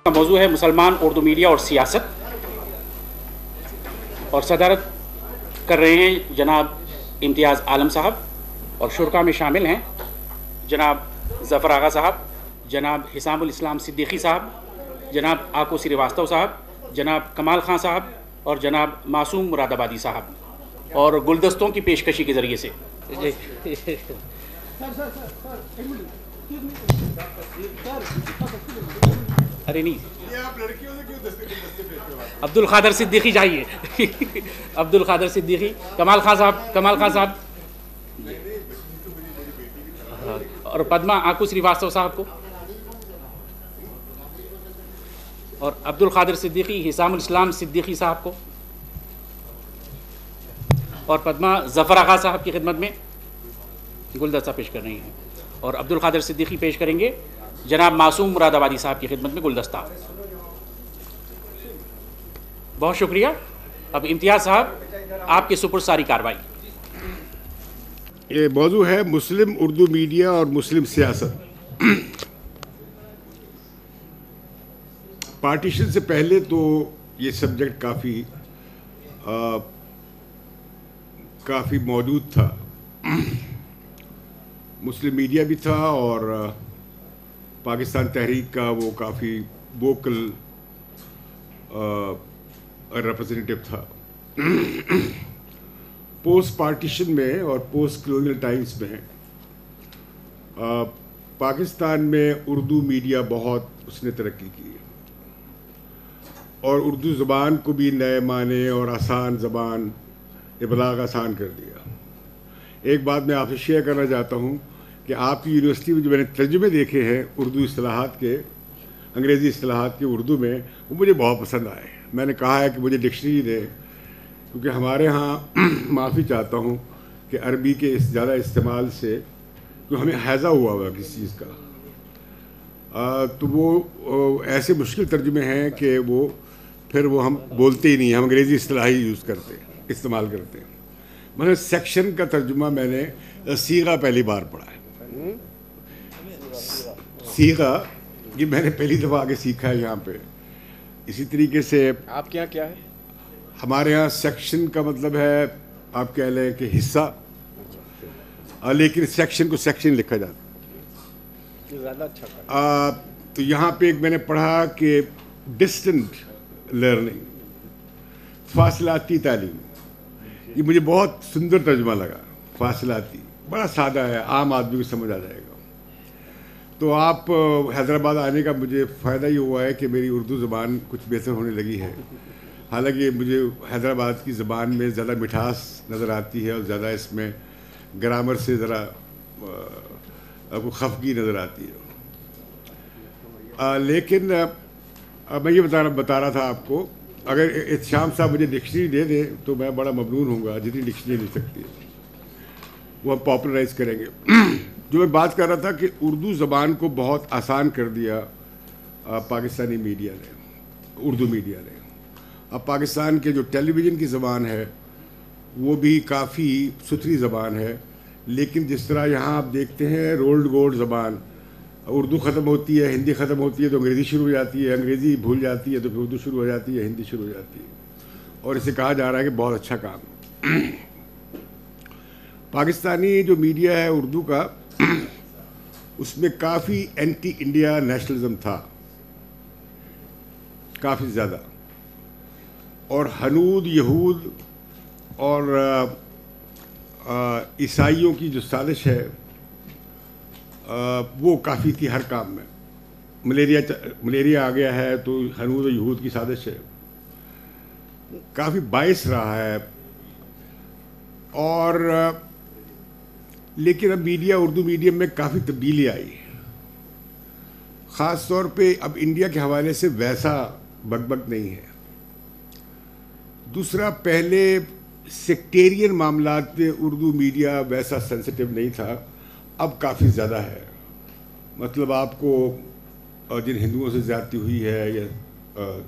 का मौजू है मुसलमान उर्दू मीडिया और सियासत, और सदारत कर रहे हैं जनाब इम्तियाज़ आलम साहब, और शुरा में शामिल हैं जनाब ज़फ़र आगा साहब, जनाब हिसामुल इस्लाम सिद्दीकी साहब, जनाब आको श्रीवास्तव साहब, जनाब कमाल खां साहब और जनाब मासूम मुरादाबादी साहब, और गुलदस्तों की पेशकशी के ज़रिए से अरे नहीं, अब्दुल खादर सिद्दीकी चाहिए अब्दुल खादर सिद्दीकी, कमाल खां साहब और पद्मा आकू श्रीवास्तव साहब को, और अब्दुल खादर सिद्दीकी, हिसामुल इस्लाम सिद्दीकी साहब को, और पद्मा ज़फ़र आगा साहब की खिदमत में गुलदस्ता पेश कर रही हैं, और अब्दुल खादर सिद्दीकी पेश करेंगे जनाब मासूम मुरादाबादी साहब की खिदमत में गुलदस्ता। बहुत शुक्रिया। अब इम्तियाज़ साहब, आपके सुपुर्द सारी कार्रवाई। ये मौजू है मुस्लिम उर्दू मीडिया और मुस्लिम सियासत। पार्टीशन से पहले तो ये सब्जेक्ट काफ़ी मौजूद था। मुस्लिम मीडिया भी था और पाकिस्तान तहरीक का वो काफ़ी वोकल रिप्रेजेंटेटिव था। पोस्ट पार्टीशन में और पोस्ट कॉलोनियल टाइम्स में पाकिस्तान में उर्दू मीडिया बहुत उसने तरक्की की और उर्दू ज़बान को भी नए माने और आसान ज़बान इबलाग आसान कर दिया। एक बात मैं आपसे शेयर करना चाहता हूँ कि आपकी यूनिवर्सिटी में जो मैंने तर्जुमे देखे हैं उर्दू इस्तिलाहात के, अंग्रेज़ी इस्तिलाहात के उर्दू में, वो मुझे बहुत पसंद आए। मैंने कहा है कि मुझे डिक्शनरी दें, क्योंकि हमारे यहाँ माफ़ी चाहता हूँ कि अरबी के इस ज़्यादा इस्तेमाल से तो हमें हैज़ा हुआ किसी चीज़ का, तो वो ऐसे मुश्किल तर्जुमे हैं कि वो फिर वो हम बोलते ही नहीं, हम अंग्रेज़ी इस्तिलाह ही इस्तेमाल करते हैं। मतलब सेक्शन का तर्जुमा मैंने सीगा पहली बार पढ़ा है। सीगा ये मैंने पहली दफ़ा आगे सीखा है यहाँ पे। इसी तरीके से आपके यहाँ क्या है? हमारे यहाँ सेक्शन का मतलब है, आप कह लें कि हिस्सा, लेकिन सेक्शन को सेक्शन लिखा जाता है। ज़्यादा अच्छा तो यहाँ पे एक मैंने पढ़ा कि डिस्टेंट लर्निंग, फासलाती तालीम, ये मुझे बहुत सुंदर तर्जुमा लगा। फासलाती बड़ा सादा है, आम आदमी को समझ आ जाएगा। तो आप हैदराबाद आने का मुझे फ़ायदा ही हुआ है कि मेरी उर्दू ज़बान कुछ बेहतर होने लगी है। हालांकि मुझे हैदराबाद की ज़बान में ज़्यादा मिठास नज़र आती है और ज़्यादा इसमें ग्रामर से ज़रा आपको खफगी नज़र आती है। लेकिन मैं ये बता रहा था आपको, अगर इत्शाम साहब मुझे डिक्शनरी दे दें तो मैं बड़ा ममनून होऊंगा। जितनी डिक्शनरी मिल सकती है वो हम पॉपुलराइज करेंगे। जो मैं बात कर रहा था कि उर्दू ज़बान को बहुत आसान कर दिया पाकिस्तानी मीडिया ने, उर्दू मीडिया ने। अब पाकिस्तान के जो टेलीविज़न की ज़बान है वो भी काफ़ी सुथरी ज़बान है, लेकिन जिस तरह यहाँ आप देखते हैं रोल्ड गोल्ड ज़बान, उर्दू ख़त्म होती है, हिंदी ख़त्म होती है तो अंग्रेज़ी शुरू हो जाती है, अंग्रेज़ी भूल जाती है तो फिर उर्दू शुरू हो जाती है, हिंदी शुरू हो जाती है, और इसे कहा जा रहा है कि बहुत अच्छा काम। पाकिस्तानी जो मीडिया है उर्दू का, उसमें काफ़ी एंटी इंडिया नेशनलिज्म था, काफ़ी ज़्यादा, और हनूद यहूद और ईसाइयों की जो साजिश है वो काफ़ी थी हर काम में। मलेरिया आ गया है तो हनूद और यहूद की साजिश है, काफ़ी बाइस रहा है। और लेकिन अब मीडिया, उर्दू मीडियम में काफ़ी तब्दीली आई, ख़ास तौर पे अब इंडिया के हवाले से वैसा बकबक नहीं है। दूसरा, पहले सेक्टेरियन मामलात में उर्दू मीडिया वैसा सेंसिटिव नहीं था, अब काफ़ी ज़्यादा है। मतलब आपको जिन हिंदुओं से ज़्यादती हुई है या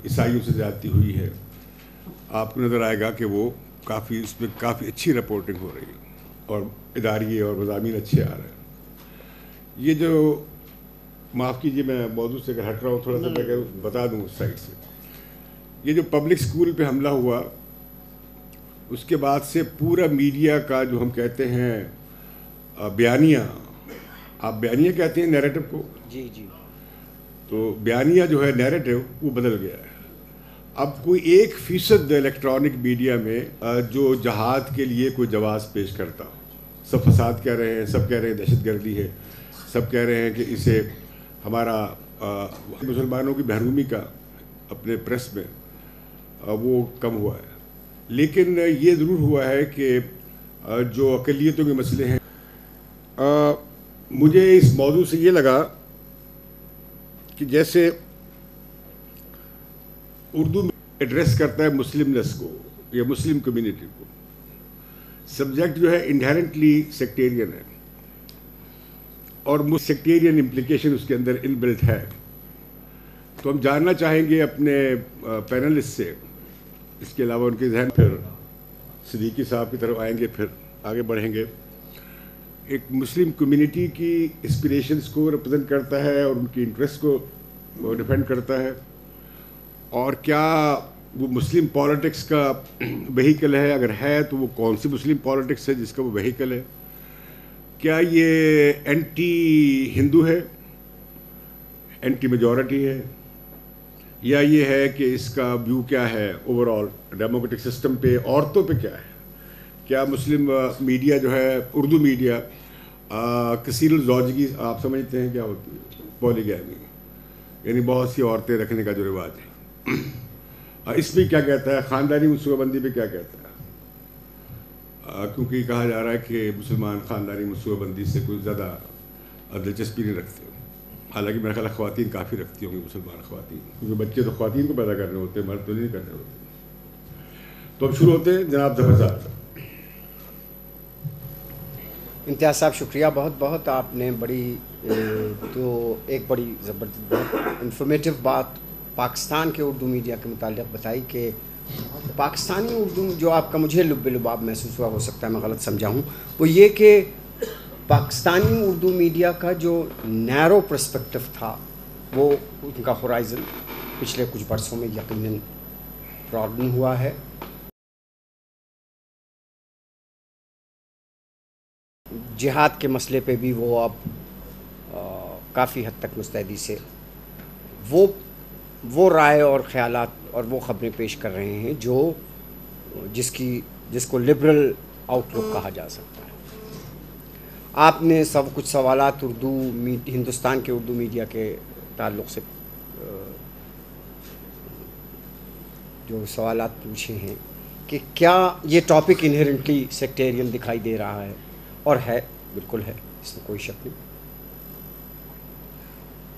ईसाइयों से ज़्यादती हुई है, आपको नज़र आएगा कि वो काफ़ी, उसमें काफ़ी अच्छी रिपोर्टिंग हो रही है और इदारिये और मज़ामीन अच्छे आ रहे हैं। ये जो माफ़ कीजिए, मैं मौजूद से अगर हट रहा हूँ थोड़ा सा, मैं बता दूँ उस साइड से। ये जो पब्लिक स्कूल पे हमला हुआ, उसके बाद से पूरा मीडिया का जो हम कहते हैं बयानिया, आप बयानिया कहते हैं नैरेटिव को? जी जी। तो बयानिया जो है नैरेटिव, वो बदल गया है। अब कोई 1% इलेक्ट्रॉनिक मीडिया में जो जहाद के लिए कोई जवाब पेश करता हो, सब फसाद कह रहे हैं, सब कह रहे हैं दहशतगर्दी है, सब कह रहे हैं कि इसे हमारा मुसलमानों की महरूमी का अपने प्रेस में वो कम हुआ है। लेकिन ये ज़रूर हुआ है कि जो अक़लियतों के मसले हैं, मुझे इस मौजू से ये लगा कि जैसे उर्दू में एड्रेस करता है मुस्लिमनेस को या मुस्लिम कम्युनिटी को, सब्जेक्ट जो है इनहेरेंटली सेक्टेरियन है और सेक्टेरियन इम्प्लीकेशन उसके अंदर इनबिल्ट है। तो हम जानना चाहेंगे अपने पैनलिस्ट से, इसके अलावा उनके जहन, फिर सिद्दीकी साहब की तरफ आएंगे, फिर आगे बढ़ेंगे। एक मुस्लिम कम्युनिटी की एस्पिरेशंस को रिप्रेजेंट करता है और उनकी इंटरेस्ट को डिफेंड करता है, और क्या वो मुस्लिम पॉलिटिक्स का वेहिकल है? अगर है तो वो कौन सी मुस्लिम पॉलिटिक्स है जिसका वो वेहिकल है? क्या ये एंटी हिंदू है, एंटी मेजॉरिटी है, या ये है कि इसका व्यू क्या है ओवरऑल डेमोक्रेटिक सिस्टम पे, औरतों पे क्या है? क्या मुस्लिम मीडिया जो है, उर्दू मीडिया, कसीरुल ज़ौजगी आप समझते हैं क्या होती है? पॉलीगैमी, यानी बहुत सी औरतें रखने का जो रिवाज है, इसमें क्या कहता है? ख़ानदानी मनसूबाबंदी पे क्या कहता है? क्योंकि कहा जा रहा है कि मुसलमान ख़ानदानी मनसूबाबंदी से कोई ज़्यादा दिलचस्पी नहीं रखते। हालांकि मेरा ख्याल ख़वातीन काफ़ी रखती होंगी, मुसलमान ख़वातीन, क्योंकि बच्चे तो ख़वातीन को पैदा करने होते हैं, मर्द तो नहीं करने होते। तो अब शुरू होते हैं जनाब ज़फ़र साहब। इम्तियाज़ साहब शुक्रिया बहुत बहुत, आपने बड़ी तो एक बड़ी ज़बरदस्त बहुत इन्फॉर्मेटिव बात पाकिस्तान के उर्दू मीडिया के मुताल्लिक़ बताई कि पाकिस्तानी उर्दू जो आपका मुझे लुब्बे-लुबाब महसूस हुआ, हो सकता है मैं गलत समझा हूँ, वो ये कि पाकिस्तानी उर्दू मीडिया का जो नैरो पर्सपेक्टिव था, वो उनका होराइज़न पिछले कुछ बरसों में यकीनन ब्रॉडन हुआ है। जिहाद के मसले पे भी वो अब काफ़ी हद तक मुस्तैदी से वो राय और ख़यालात और वो ख़बरें पेश कर रहे हैं जो जिसको लिबरल आउटलुक कहा जा सकता है। आपने सब कुछ सवालात हिंदुस्तान के उर्दू मीडिया के ताल्लुक़ से जो सवालात पूछे हैं कि क्या ये टॉपिक इनहेरेंटली सेक्टेरियन दिखाई दे रहा है, और है, बिल्कुल है, इसमें कोई शक नहीं।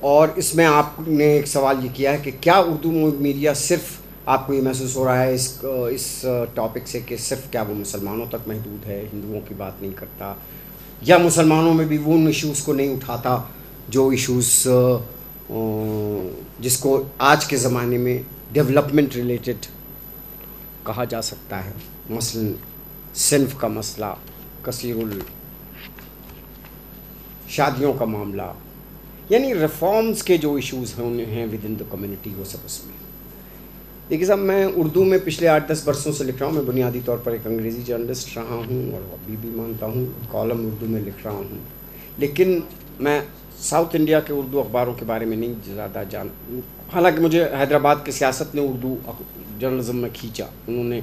और इसमें आपने एक सवाल ये किया है कि क्या उर्दू मीडिया सिर्फ आपको ये महसूस हो रहा है इस टॉपिक से कि सिर्फ क्या वो मुसलमानों तक महदूद है, हिंदुओं की बात नहीं करता, या मुसलमानों में भी वो उन इश्यूज़ को नहीं उठाता जो इश्यूज़ जिसको आज के ज़माने में डेवलपमेंट रिलेटेड कहा जा सकता है, मसलन सिन्फ का मसला, कसीरुल शादियों का मामला, यानी रिफॉर्म्स के जो इश्यूज़ हैं विद इन द कम्युनिटी, वो सब उसमें। देखिए साहब, मैं उर्दू में पिछले 8-10 बरसों से लिख रहा हूँ। मैं बुनियादी तौर पर एक अंग्रेज़ी जर्नलिस्ट रहा हूँ और अभी भी मानता हूँ, कॉलम उर्दू में लिख रहा हूँ, लेकिन मैं साउथ इंडिया के उर्दू अखबारों के बारे में नहीं ज़्यादा हालांकि मुझे हैदराबाद की सियासत ने उर्दू जर्नलिज्म में खींचा, उन्होंने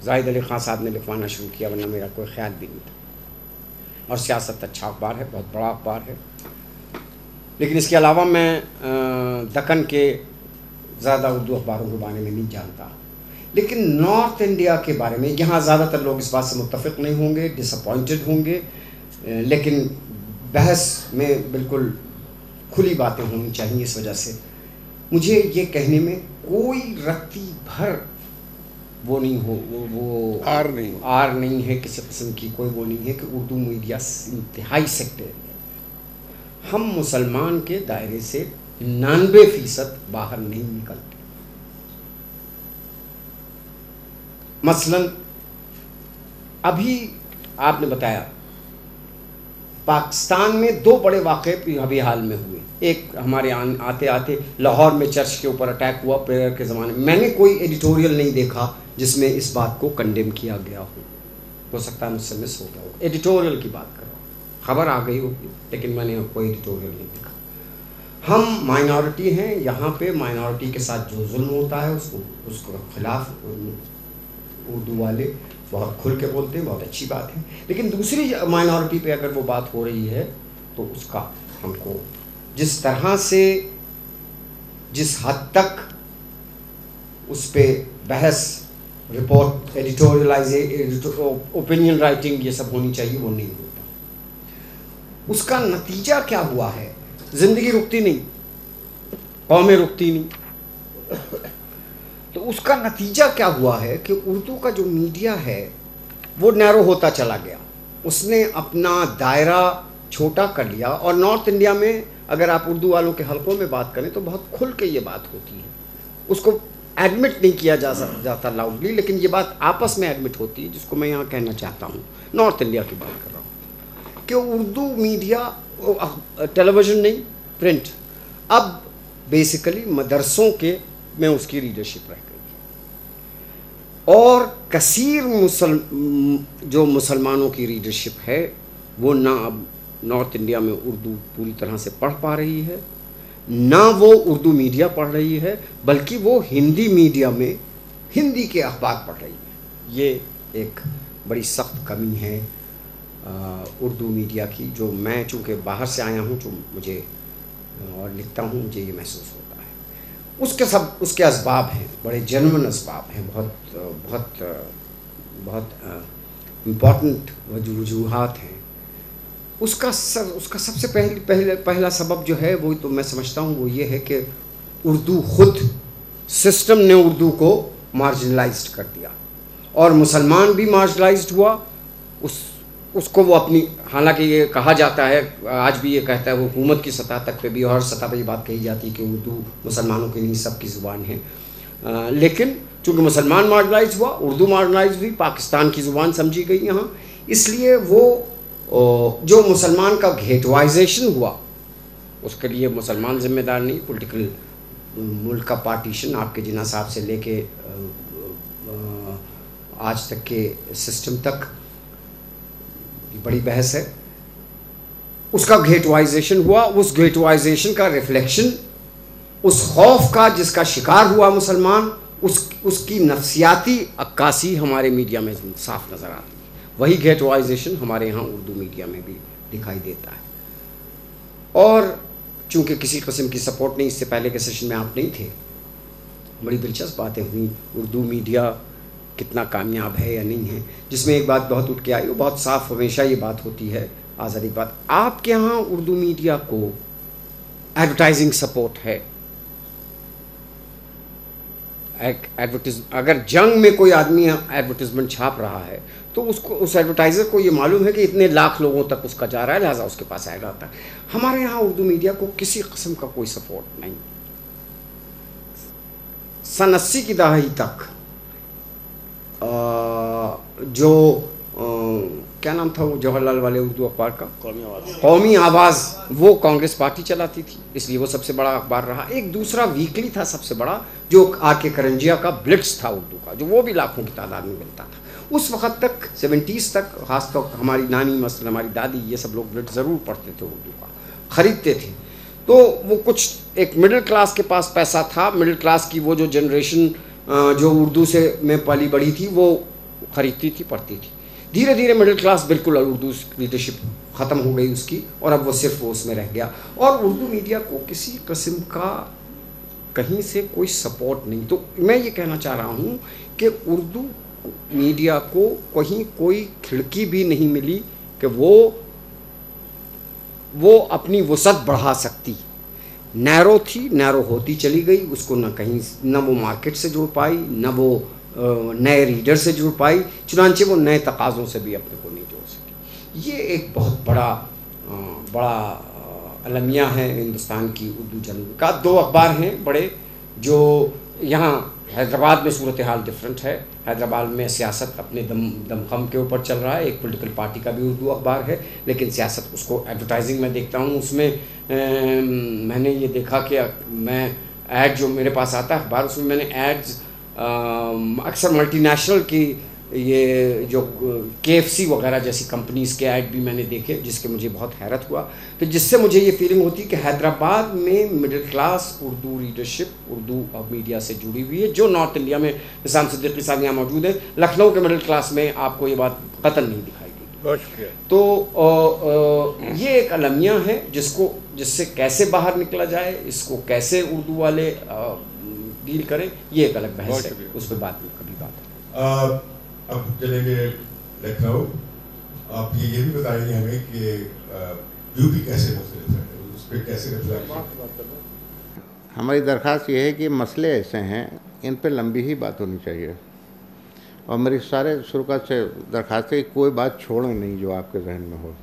जाहिद अली ख़ान साहब ने लिखवाना शुरू किया, वरना मेरा कोई ख्याल भी नहीं था। और सियासत अच्छा अखबार है, बहुत बड़ा अखबार है, लेकिन इसके अलावा मैं दक्कन के ज़्यादा उर्दू अखबारों के बारे में नहीं जानता। लेकिन नॉर्थ इंडिया के बारे में यहाँ ज़्यादातर लोग इस बात से मुत्तफ़िक़ नहीं होंगे, डिसअपॉइंटेड होंगे, लेकिन बहस में बिल्कुल खुली बातें होनी चाहिए। इस वजह से मुझे ये कहने में कोई रत्ती भर वो नहीं हो, वो आर नहीं है, किसी किस्म की कोई वो नहीं है कि उर्दू मीडिया इंतहाई सेक्टेरियन है। हम मुसलमान के दायरे से 99% बाहर नहीं निकलते। मसलन अभी आपने बताया पाकिस्तान में दो बड़े वाक़े अभी हाल में हुए। एक हमारे आते आते लाहौर में चर्च के ऊपर अटैक हुआ प्रेयर के ज़माने में। मैंने कोई एडिटोरियल नहीं देखा जिसमें इस बात को कंडेम किया गया हो सकता है मुझसे मिस हो गया हो। एडिटोरियल की बात कर रहा हूँ, खबर आ गई होगी लेकिन मैंने कोई एडिटोरियल नहीं देखा। हम माइनॉरिटी हैं, यहाँ पे माइनॉरिटी के साथ जो जुल्म होता है उसको खिलाफ उर्दू वाले बहुत खुल के बोलते हैं, बहुत अच्छी बात है। लेकिन दूसरी माइनॉरिटी पे अगर वो बात हो रही है तो उसका हमको जिस तरह से, जिस हद तक उस पर बहस, रिपोर्ट, ओपिनियन राइटिंग ये सब होनी चाहिए, वो नहीं होता। उसका नतीजा क्या हुआ है? ज़िंदगी रुकती नहीं, कौमें रुकती नहीं। तो उसका नतीजा क्या हुआ है कि उर्दू का जो मीडिया है वो नैरो होता चला गया। उसने अपना दायरा छोटा कर लिया। और नॉर्थ इंडिया में अगर आप उर्दू वालों के हलकों में बात करें तो बहुत खुल के ये बात होती है। उसको एडमिट नहीं किया जाता लाउडली, लेकिन ये बात आपस में एडमिट होती है, जिसको मैं यहाँ कहना चाहता हूँ। नॉर्थ इंडिया की बात कर रहा हूँ कि उर्दू मीडिया, टेलीविज़न नहीं, प्रिंट, अब बेसिकली मदरसों के में उसकी रीडरशिप रह गई। और कसीर जो मुसलमानों की रीडरशिप है वो ना अब नॉर्थ इंडिया में उर्दू पूरी तरह से पढ़ पा रही है, ना वो उर्दू मीडिया पढ़ रही है, बल्कि वो हिंदी मीडिया में हिंदी के अखबार पढ़ रही है। ये एक बड़ी सख्त कमी है उर्दू मीडिया की, जो मैं चूँकि बाहर से आया हूँ, जो मुझे और लिखता हूँ, मुझे ये महसूस होता है। उसके असबाब हैं, बड़े जेन्युइन असबाब हैं, बहुत इम्पॉर्टेंट वजूहात हैं। उसका सबसे पहला सबब जो है वो तो मैं समझता हूँ वो ये है कि उर्दू खुद, सिस्टम ने उर्दू को मार्जिनलाइज्ड कर दिया और मुसलमान भी मार्जिनलाइज्ड हुआ। उसको वो अपनी, हालांकि ये कहा जाता है, आज भी ये कहता है, वो हुकूमत की सतह तक पे भी और सतह पे ये बात कही जाती है कि उर्दू मुसलमानों की नहीं सबकी ज़ुबान है। लेकिन चूँकि मुसलमान मार्जिनलाइज हुआ, उर्दू मार्जिनलाइज हुई, पाकिस्तान की ज़ुबान समझी गई यहाँ, इसलिए वो जो मुसलमान का घेटवाइजेशन हुआ उसके लिए मुसलमान ज़िम्मेदार नहीं। पॉलिटिकल मुल्क का पार्टीशन आपके जिन्ना साहब से लेके आज तक के सिस्टम तक बड़ी बहस है। उसका घेटवाइजेशन हुआ, उस घेटवाइजेशन का रिफ्लेक्शन, उस खौफ का जिसका शिकार हुआ मुसलमान, उसकी नफ्सियाती अक्कासी हमारे मीडिया में साफ नज़र आती है। वही घेटवाइजेशन हमारे यहाँ उर्दू मीडिया में भी दिखाई देता है। और चूँकि किसी किस्म की सपोर्ट नहीं, इससे पहले के सेशन में आप नहीं थे, बड़ी दिलचस्प बातें हुई उर्दू मीडिया कितना कामयाब है या नहीं है, जिसमें एक बात बहुत उठ के आई, वो बहुत साफ हमेशा ये बात होती है, आज़ादी बात, आपके यहाँ उर्दू मीडिया को एडवर्टाइजिंग सपोर्ट है। अगर जंग में कोई आदमी एडवर्टाइजमेंट छाप रहा है तो उसको, उस एडवर्टाइज़र को ये मालूम है कि इतने लाख लोगों तक उसका जा रहा है, लिहाजा उसके पास ऐड आता है। हमारे यहाँ उर्दू मीडिया को किसी किस्म का कोई सपोर्ट नहीं। सन 80 की दहाई तक क्या नाम था वो जवाहरलाल वाले उर्दू अखबार का, कौमी आवाज़, वो कांग्रेस पार्टी चलाती थी, इसलिए वो सबसे बड़ा अखबार रहा। एक दूसरा वीकली था सबसे बड़ा, जो आर.के. करंजिया का ब्लिट्स था उर्दू का, जो वो भी लाखों की तादाद में मिलता था। उस वक़्त तक 70s तक, ख़ासतौर पर हमारी नानी, मसलन हमारी दादी, ये सब लोग ब्लिट्स ज़रूर पढ़ते थे, उर्दू का ख़रीदते थे। तो वो कुछ एक मिडिल क्लास के पास पैसा था, मिडिल क्लास की वो जो जनरेशन जो उर्दू से में पली बड़ी थी वो ख़रीदती थी, पढ़ती थी। धीरे धीरे मिडिल क्लास बिल्कुल उर्दू लीडरशिप ख़त्म हो गई उसकी, और अब वो सिर्फ वो उसमें रह गया, और उर्दू मीडिया को किसी किस्म का कहीं से कोई सपोर्ट नहीं। तो मैं ये कहना चाह रहा हूँ कि उर्दू मीडिया को कहीं कोई खिड़की भी नहीं मिली कि वो अपनी वसअत बढ़ा सकती। नैरो थी, नैरो होती चली गई, उसको न वो मार्केट से जुड़ पाई, न वो नए रीडर से जुड़ पाई, चुनांचे वो नए तकाज़ों से भी अपने को नहीं जोड़ सकी। ये एक बहुत बड़ा अलमिया है हिंदुस्तान की उर्दू जन्म का। 2 अखबार हैं बड़े जो यहाँ हैदराबाद में सूरत हाल डिफरेंट है। हैदराबाद में सियासत अपने दमखम के ऊपर चल रहा है। एक पॉलिटिकल पार्टी का भी उर्दू अखबार है, लेकिन सियासत उसको एडवर्टाइजिंग में देखता हूँ। उसमें मैंने ये देखा कि मैं ऐड जो मेरे पास आता है अखबार, उसमें मैंने एड्स अक्सर मल्टीनेशनल की ये जो KFC वगैरह जैसी कंपनीज़ के ऐड भी मैंने देखे, जिसके मुझे बहुत हैरत हुआ। तो जिससे मुझे ये फीलिंग होती है कि हैदराबाद में middle class Urdu readership, Urdu media से जुड़ी हुई है, जो नॉर्थ इंडिया में हिसाम सिद्दीकी साहब यहाँ मौजूद है। लखनऊ के मिडिल क्लास में आपको ये बात कतई नहीं दिखाई देगी। बहुत शुक्रिया। तो ये एक अलमिया है जिससे कैसे बाहर निकला जाए, इसको कैसे उर्दू वाले डील करें, ये एक अलग बहस है, उस पर बाद में कभी बात है। अब चलेंगे लखनऊ। आप ये भी बताएंगे हमें कि यूपी कैसे मुख्तलिफ है, उस पर कैसे रिफ्लेक्ट। हमारी दरख्वास्त ये है कि मसले ऐसे हैं, इन पे लंबी ही बात होनी चाहिए, और मेरी सारे शुरुआत से दरख्वास्त है कि कोई बात छोड़ें नहीं जो आपके जहन में हो।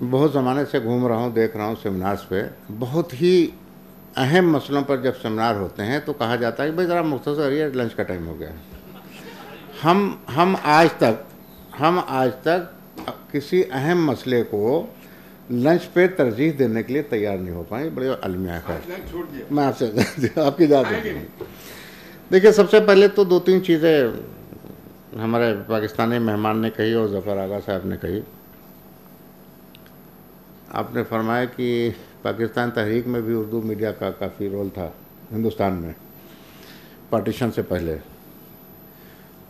बहुत ज़माने से घूम रहा हूँ, देख रहा हूँ सेमिनार्स पे, बहुत ही अहम मसलों पर जब सेमिनार होते हैं तो कहा जाता है कि भाई ज़रा मुख्तसर करिए, लंच का टाइम हो गया है। हम आज तक किसी अहम मसले को लंच पे तरजीह देने के लिए तैयार नहीं हो पाए। बड़े अलमिया है। मैं आपसे आपकी इजाज़त देता हूँ। देखिए, सबसे पहले तो 2-3 चीज़ें हमारे पाकिस्तानी मेहमान ने कही और ज़फ़र आगा साहब ने कही। आपने फरमाया कि पाकिस्तान तहरीक में भी उर्दू मीडिया का काफ़ी रोल था हिंदुस्तान में पार्टीशन से पहले।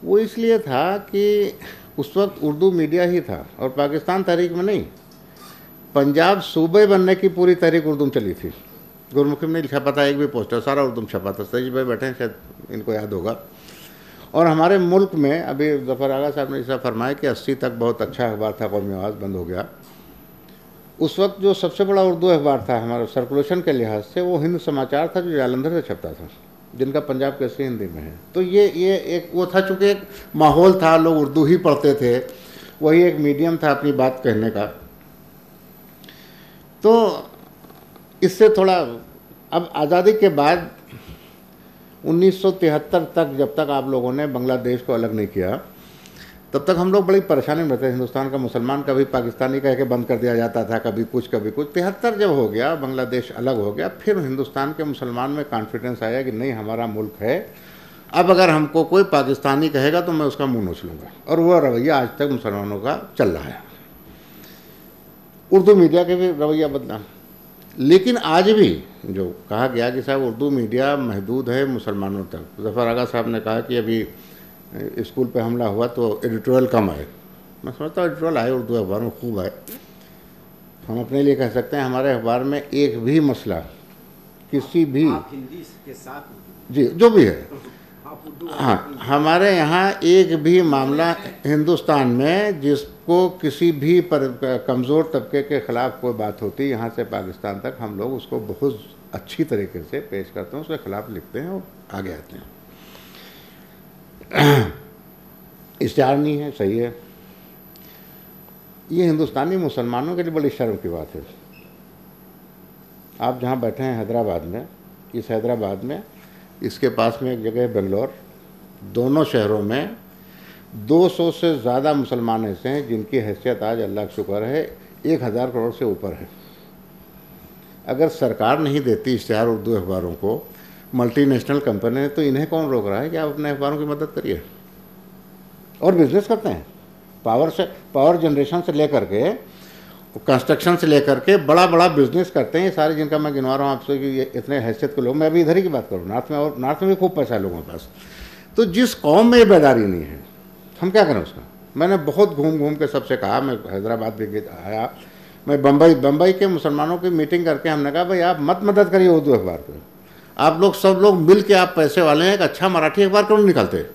वो इसलिए था कि उस वक्त उर्दू मीडिया ही था, और पाकिस्तान तहरीक में नहीं, पंजाब सूबे बनने की पूरी तहरीक उर्दू में चली थी। गुरमुखी में नहीं छपा था एक भी पोस्टर, सारा उर्दू में छपा था। सही भाई बैठे हैं, शायद इनको याद होगा। और हमारे मुल्क में अभी ज़फ़र आगा साहब ने ऐसा फरमाया कि 80 तक बहुत अच्छा अखबार था, कौमी आवाज़ बंद हो गया। उस वक्त जो सबसे बड़ा उर्दू अखबार था हमारा सर्कुलेशन के लिहाज से, वो हिंद समाचार था, जो जालंधर से छपता था, जिनका पंजाब केसरी हिंदी में है। तो ये एक वो था, चूँकि एक माहौल था, लोग उर्दू ही पढ़ते थे, वही एक मीडियम था अपनी बात कहने का। तो इससे थोड़ा अब आज़ादी के बाद 1973 तक, जब तक आप लोगों ने बांग्लादेश को अलग नहीं किया, तब तक हम लोग बड़ी परेशानी में थे। हिंदुस्तान का मुसलमान कभी पाकिस्तानी कह के बंद कर दिया जाता था, कभी कुछ कभी कुछ। 73 जब हो गया, बांग्लादेश अलग हो गया, फिर हिंदुस्तान के मुसलमान में कॉन्फिडेंस आया कि नहीं, हमारा मुल्क है, अब अगर हमको कोई पाकिस्तानी कहेगा तो मैं उसका मुंह नोच लूँगा। और वह रवैया आज तक मुसलमानों का चल रहा है। उर्दू मीडिया के भी रवैया बदला, लेकिन आज भी जो कहा गया कि साहब उर्दू मीडिया महदूद है मुसलमानों तक। ज़फ़र आगा साहब ने कहा कि अभी स्कूल पे हमला हुआ तो एडिटोरियल कम आए। मैं समझता हूँ एडिटोरियल आए, उर्दू अखबार में खूब आए। हम अपने लिए कह सकते हैं हमारे अखबार में एक भी मसला, किसी भी हिंदी के साथ जी जो भी है, हाँ, हमारे यहाँ एक भी मामला हिंदुस्तान में जिसको किसी भी कमज़ोर तबके के ख़िलाफ़ कोई बात होती, यहाँ से पाकिस्तान तक हम लोग उसको बहुत अच्छी तरीके से पेश करते हैं, उसके ख़िलाफ़ लिखते हैं और आगे आते हैं। इश्तिहार नहीं है, सही है। ये हिंदुस्तानी मुसलमानों के लिए बड़ी शर्म की बात है। आप जहाँ बैठे हैं हैदराबाद में, इस हैदराबाद में, इसके पास में एक जगह है बेंगलोर, दोनों शहरों में 200 से ज़्यादा मुसलमान ऐसे हैं जिनकी हैसियत आज अल्लाह का शुक्र है 1000 करोड़ से ऊपर है। अगर सरकार नहीं देती इश्तिहार उर्दू अखबारों को, मल्टीनेशनल कंपनी है, तो इन्हें कौन रोक रहा है कि आप अपने अखबारों की मदद करिए। और बिजनेस करते हैं, पावर जनरेशन से लेकर के कंस्ट्रक्शन से लेकर के बड़ा बड़ा बिजनेस करते हैं। ये सारे जिनका मैं गिनवा रहा हूँ आपसे कि ये इतने हैसियत के लोग, मैं अभी इधर ही की बात करूँ, नॉर्थ में, और नॉर्थ में भी खूब पैसा है लोगों के पास। तो जिस कौम में ये बेदारी नहीं है, हम क्या करें उसका। मैंने बहुत घूम के सबसे कहा, मैं हैदराबाद भी आया, मैं बम्बई के मुसलमानों की मीटिंग करके हमने कहा भाई आप मत मदद करिए उर्दू अखबार को, आप लोग सब लोग मिल के, आप पैसे वाले हैं, एक अच्छा मराठी अखबार क्यों नहीं निकलते।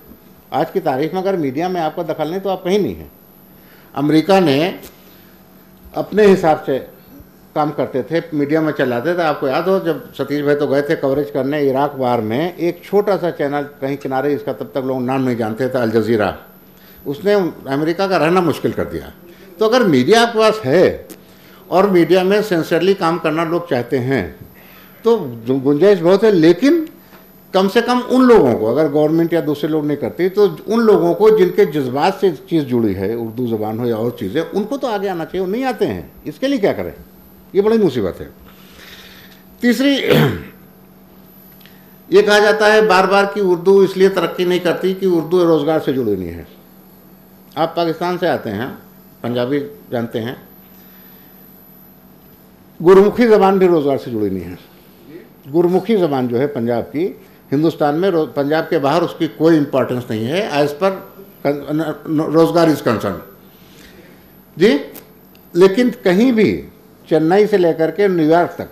आज की तारीख में अगर मीडिया में आपका दखल नहीं तो आप कहीं नहीं हैं। अमेरिका ने अपने हिसाब से काम करते थे, मीडिया में चलाते थे। आपको याद हो जब सतीश भाई तो गए थे कवरेज करने इराक वार में, एक छोटा सा चैनल कहीं किनारे, इसका तब तक लोग नाम नहीं जानते थे, अल जज़ीरा, उसने अमेरिका का रहना मुश्किल कर दिया। तो अगर मीडिया आपके पास है और मीडिया में सिंसियरली काम करना लोग चाहते हैं तो गुंजाइश बहुत है, लेकिन कम से कम उन लोगों को, अगर गवर्नमेंट या दूसरे लोग नहीं करती, तो उन लोगों को जिनके जज्बात से चीज़ जुड़ी है, उर्दू ज़बान हो या और चीज़ें, उनको तो आगे आना चाहिए। वो नहीं आते हैं, इसके लिए क्या करें? ये बड़ी मुसीबत है। तीसरी, ये कहा जाता है बार बार कि उर्दू इसलिए तरक्की नहीं करती कि उर्दू रोज़गार से जुड़ी नहीं है। आप पाकिस्तान से आते हैं, पंजाबी जानते हैं, गुरमुखी ज़बान भी रोज़गार से जुड़ी नहीं है। गुरमुखी ज़बान जो है पंजाब की, हिंदुस्तान में पंजाब के बाहर उसकी कोई इम्पोर्टेंस नहीं है एज पर रोज़गार इज कंसर्न जी। लेकिन कहीं भी चेन्नई से लेकर के न्यूयॉर्क तक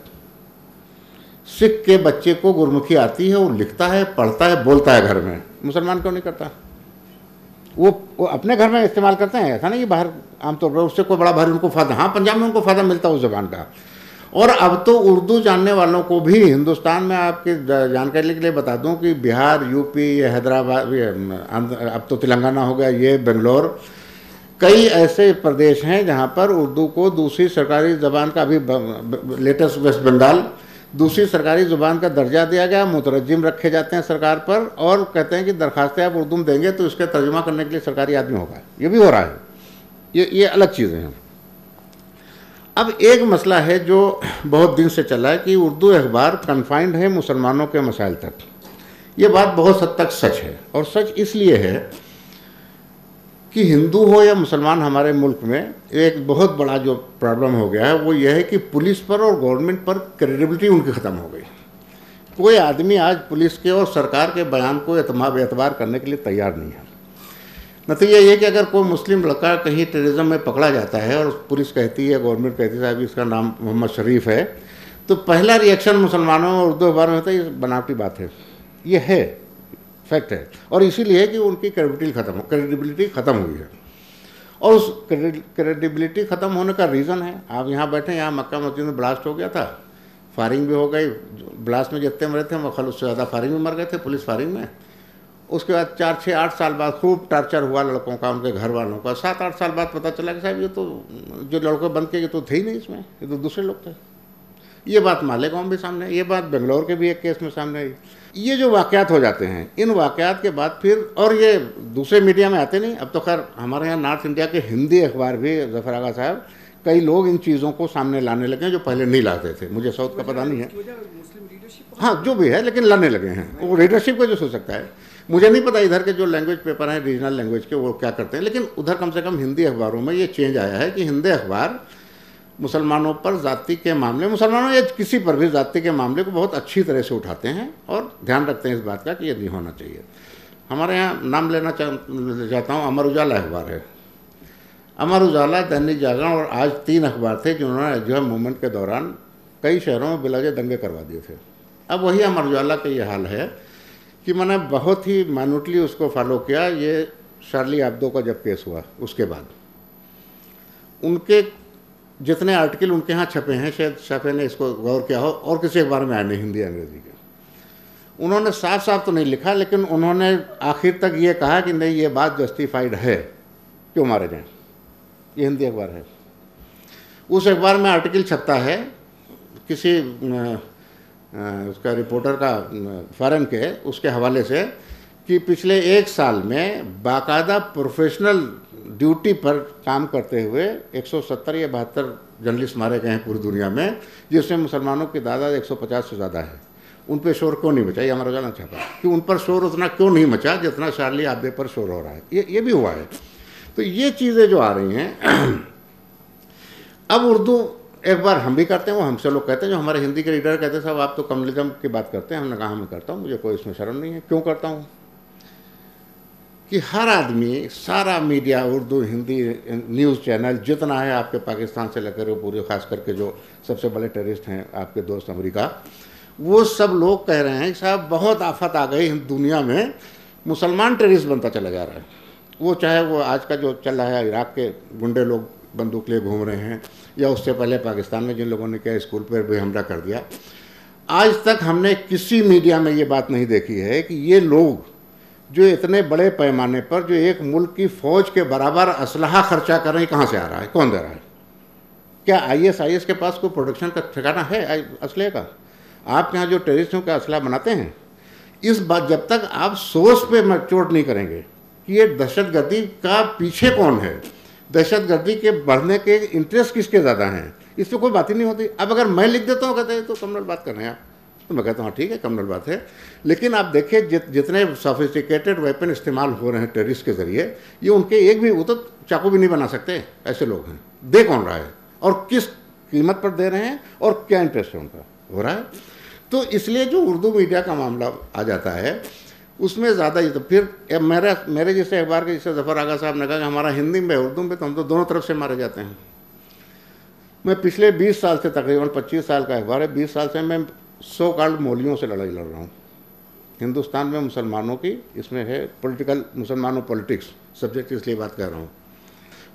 सिख के बच्चे को गुरमुखी आती है, वो लिखता है, पढ़ता है, बोलता है घर में। मुसलमान क्यों नहीं करता? वो अपने घर में इस्तेमाल करते हैं, ऐसा नहीं कि बाहर आमतौर पर उससे कोई बड़ा भारी उनको फ़ायदा। हाँ, पंजाब में उनको फ़ायदा मिलता है उस ज़बान का। और अब तो उर्दू जानने वालों को भी हिंदुस्तान में, आपकी जानकारी के लिए बता दूं कि बिहार, यूपी, हैदराबाद, अब तो तेलंगाना हो गया, ये बेंगलोर, कई ऐसे प्रदेश हैं जहां पर उर्दू को दूसरी सरकारी ज़बान का, अभी लेटेस्ट वेस्ट बंगाल, दूसरी सरकारी ज़ुबान का दर्जा दिया गया, मुतरज्जिम रखे जाते हैं सरकार पर, और कहते हैं कि दरखास्तें आप उर्दू में देंगे तो इसका तर्जुमा करने के लिए सरकारी आदमी होगा। ये भी हो रहा है, ये अलग चीज़ें हैं। अब एक मसला है जो बहुत दिन से चला है कि उर्दू अखबार कन्फाइंड है मुसलमानों के मसाइल तक। ये बात बहुत हद तक सच है, और सच इसलिए है कि हिंदू हो या मुसलमान, हमारे मुल्क में एक बहुत बड़ा जो प्रॉब्लम हो गया है वो ये है कि पुलिस पर और गवर्नमेंट पर क्रेडिबिलिटी उनकी ख़त्म हो गई। कोई आदमी आज पुलिस के और सरकार के बयान को एतबार करने के लिए तैयार नहीं है। नतीजा ये कि अगर कोई मुस्लिम लड़का कहीं टेररिज्म में पकड़ा जाता है और पुलिस कहती है, गवर्नमेंट कहती है साहब इसका नाम मोहम्मद शरीफ है, तो पहला रिएक्शन मुसलमानों और उर्दू अखबार में होता है ये बनावटी बात है। ये है, फैक्ट है, और इसीलिए कि उनकी क्रेडिबिलिटी ख़त्म हुई है। और उस क्रेडिबिलिटी ख़त्म होने का रीज़न है, आप यहाँ बैठे, यहाँ मक्का मस्जिद में ब्लास्ट हो गया था, फायरिंग भी हो गई, ब्लास्ट में जितने मरे थे वह उससे ज़्यादा फायरिंग में मर गए थे, पुलिस फायरिंग में। उसके बाद 4, 6, 8 साल बाद खूब टॉर्चर हुआ लड़कों का, उनके घर वालों का। 7, 8 साल बाद पता चला कि साहब ये तो जो लड़के बंद किए तो थे ही नहीं इसमें, ये तो दूसरे लोग थे। ये बात मालेगांव भी सामने, ये बात बेंगलोर के भी एक केस में सामने आई। ये जो वाक़यात हो जाते हैं, इन वाक़यात के बाद फिर, और ये दूसरे मीडिया में आते नहीं। अब तो खैर हमारे यहाँ नॉर्थ इंडिया के हिंदी अखबार भी, जफर आगा साहब, कई लोग इन चीज़ों को सामने लाने लगे हैं जो पहले नहीं लाते थे। मुझे साउथ का पता नहीं है, हाँ जो भी है, लेकिन लाने लगे हैं। वो रीडरशिप को जो सोच सकता है, मुझे नहीं पता इधर के जो लैंग्वेज पेपर हैं रीजनल लैंग्वेज के वो क्या करते हैं, लेकिन उधर कम से कम हिंदी अखबारों में ये चेंज आया है कि हिंदी अखबार मुसलमानों पर जाति के मामले, मुसलमानों या किसी पर भी जाति के मामले को बहुत अच्छी तरह से उठाते हैं और ध्यान रखते हैं इस बात का कि ये नहीं होना चाहिए। हमारे यहाँ नाम लेना चाहता हूँ, अमर उजाला अखबार है। अमर उजाला, दैनिक जागरण और आज 3 अखबार थे जिन्होंने जो है मूवमेंट के दौरान कई शहरों में बिलाजे दंगे करवा दिए थे। अब वही अमर उजाला का ये हाल है कि मैंने बहुत ही माइन्यूटली उसको फॉलो किया। ये शार्ली एब्दो का जब केस हुआ उसके बाद उनके जितने आर्टिकल उनके यहाँ छपे हैं, शायद छपे ने इसको गौर किया हो और किसी अखबार में आए नहीं हिंदी अंग्रेजी के, उन्होंने साफ साफ तो नहीं लिखा, लेकिन उन्होंने आखिर तक ये कहा कि नहीं ये बात जस्टिफाइड है, क्यों मारे जाएं। ये हिंदी अखबार है। उस अखबार में आर्टिकल छपता है किसी उसका रिपोर्टर का फॉरेन के उसके हवाले से कि पिछले 1 साल में बाकायदा प्रोफेशनल ड्यूटी पर काम करते हुए 170 या 72 जर्नलिस्ट मारे गए हैं पूरी दुनिया में, जिसमें मुसलमानों की तादाद 150 से ज़्यादा है। उन पर शोर क्यों नहीं मचा, ये हमारा जाना छापा कि उन पर शोर उतना क्यों नहीं मचा जितना शार्ली एब्दो पर शोर हो रहा है। ये भी हुआ है। तो ये चीज़ें जो आ रही हैं, अब उर्दू एक बार हम भी करते हैं, वो हमसे लोग कहते हैं, जो हमारे हिंदी के रीडर कहते हैं साहब आप तो कम्युनलिज्म की बात करते हैं। हमने कहा मैं करता हूँ, मुझे कोई इसमें शर्म नहीं है। क्यों करता हूँ कि हर आदमी, सारा media, Urdu, Hindi, news channel जितना है आपके पाकिस्तान से लेकर वो पूरे, खास करके जो सबसे बड़े टेररिस्ट हैं आपके दोस्त अमेरिका, वो सब लोग कह रहे हैं कि साहब बहुत आफत आ गई दुनिया में, मुसलमान टेररिस्ट बनता चला जा रहा है। वो चाहे वो आज का जो चल रहा है, इराक के गुंडे लोग बंदूक लिए घूम रहे हैं, या उससे पहले पाकिस्तान में जिन लोगों ने क्या स्कूल पर भी हमला कर दिया। आज तक हमने किसी मीडिया में ये बात नहीं देखी है कि ये लोग जो इतने बड़े पैमाने पर जो एक मुल्क की फ़ौज के बराबर असलहा खर्चा कर रहे हैं, कहाँ से आ रहा है, कौन दे रहा है? क्या ISIS के पास कोई प्रोडक्शन का ठिकाना है असलहे का? आपके यहाँ जो टेररिस्टों का असलहा बनाते हैं, इस बात जब तक आप सोर्स पे चोट नहीं करेंगे कि ये दहशतगर्दी का पीछे कौन है, दहशतगर्दी के बढ़ने के इंटरेस्ट किसके ज़्यादा हैं, इस पर कोई बात ही नहीं होती। अब अगर मैं लिख देता हूँ कहते हैं तो कम्युनल बात कर रहे हैं आप, तो मैं कहता हूँ ठीक है कम्युनल बात है, लेकिन आप देखिए जितने सोफिस्टिकेटेड वेपन इस्तेमाल हो रहे हैं टेररिस्ट के ज़रिए, ये उनके एक भी, वो तो चाकू भी नहीं बना सकते, ऐसे लोग हैं। दे कौन रहा है और किस कीमत पर दे रहे हैं और क्या इंटरेस्ट है उनका हो रहा है। तो इसलिए जो उर्दू मीडिया का मामला आ जाता है उसमें ज़्यादा ही, तो फिर मेरे जैसे अखबार के जैसे जफ़र आगा साहब ने कहा कि हमारा हिंदी में उर्दू में, तो हम तो दोनों तरफ से मारे जाते हैं। मैं पिछले 20 साल से, तकरीबन 25 साल का अखबार है, 20 साल से मैं सो कॉल्ड मौलवियों से लड़ाई लड़ रहा हूँ हिंदुस्तान में, मुसलमानों की, इसमें है पॉलिटिकल, मुसलमानों पॉलिटिक्स सब्जेक्ट, इसलिए बात कर रहा हूँ।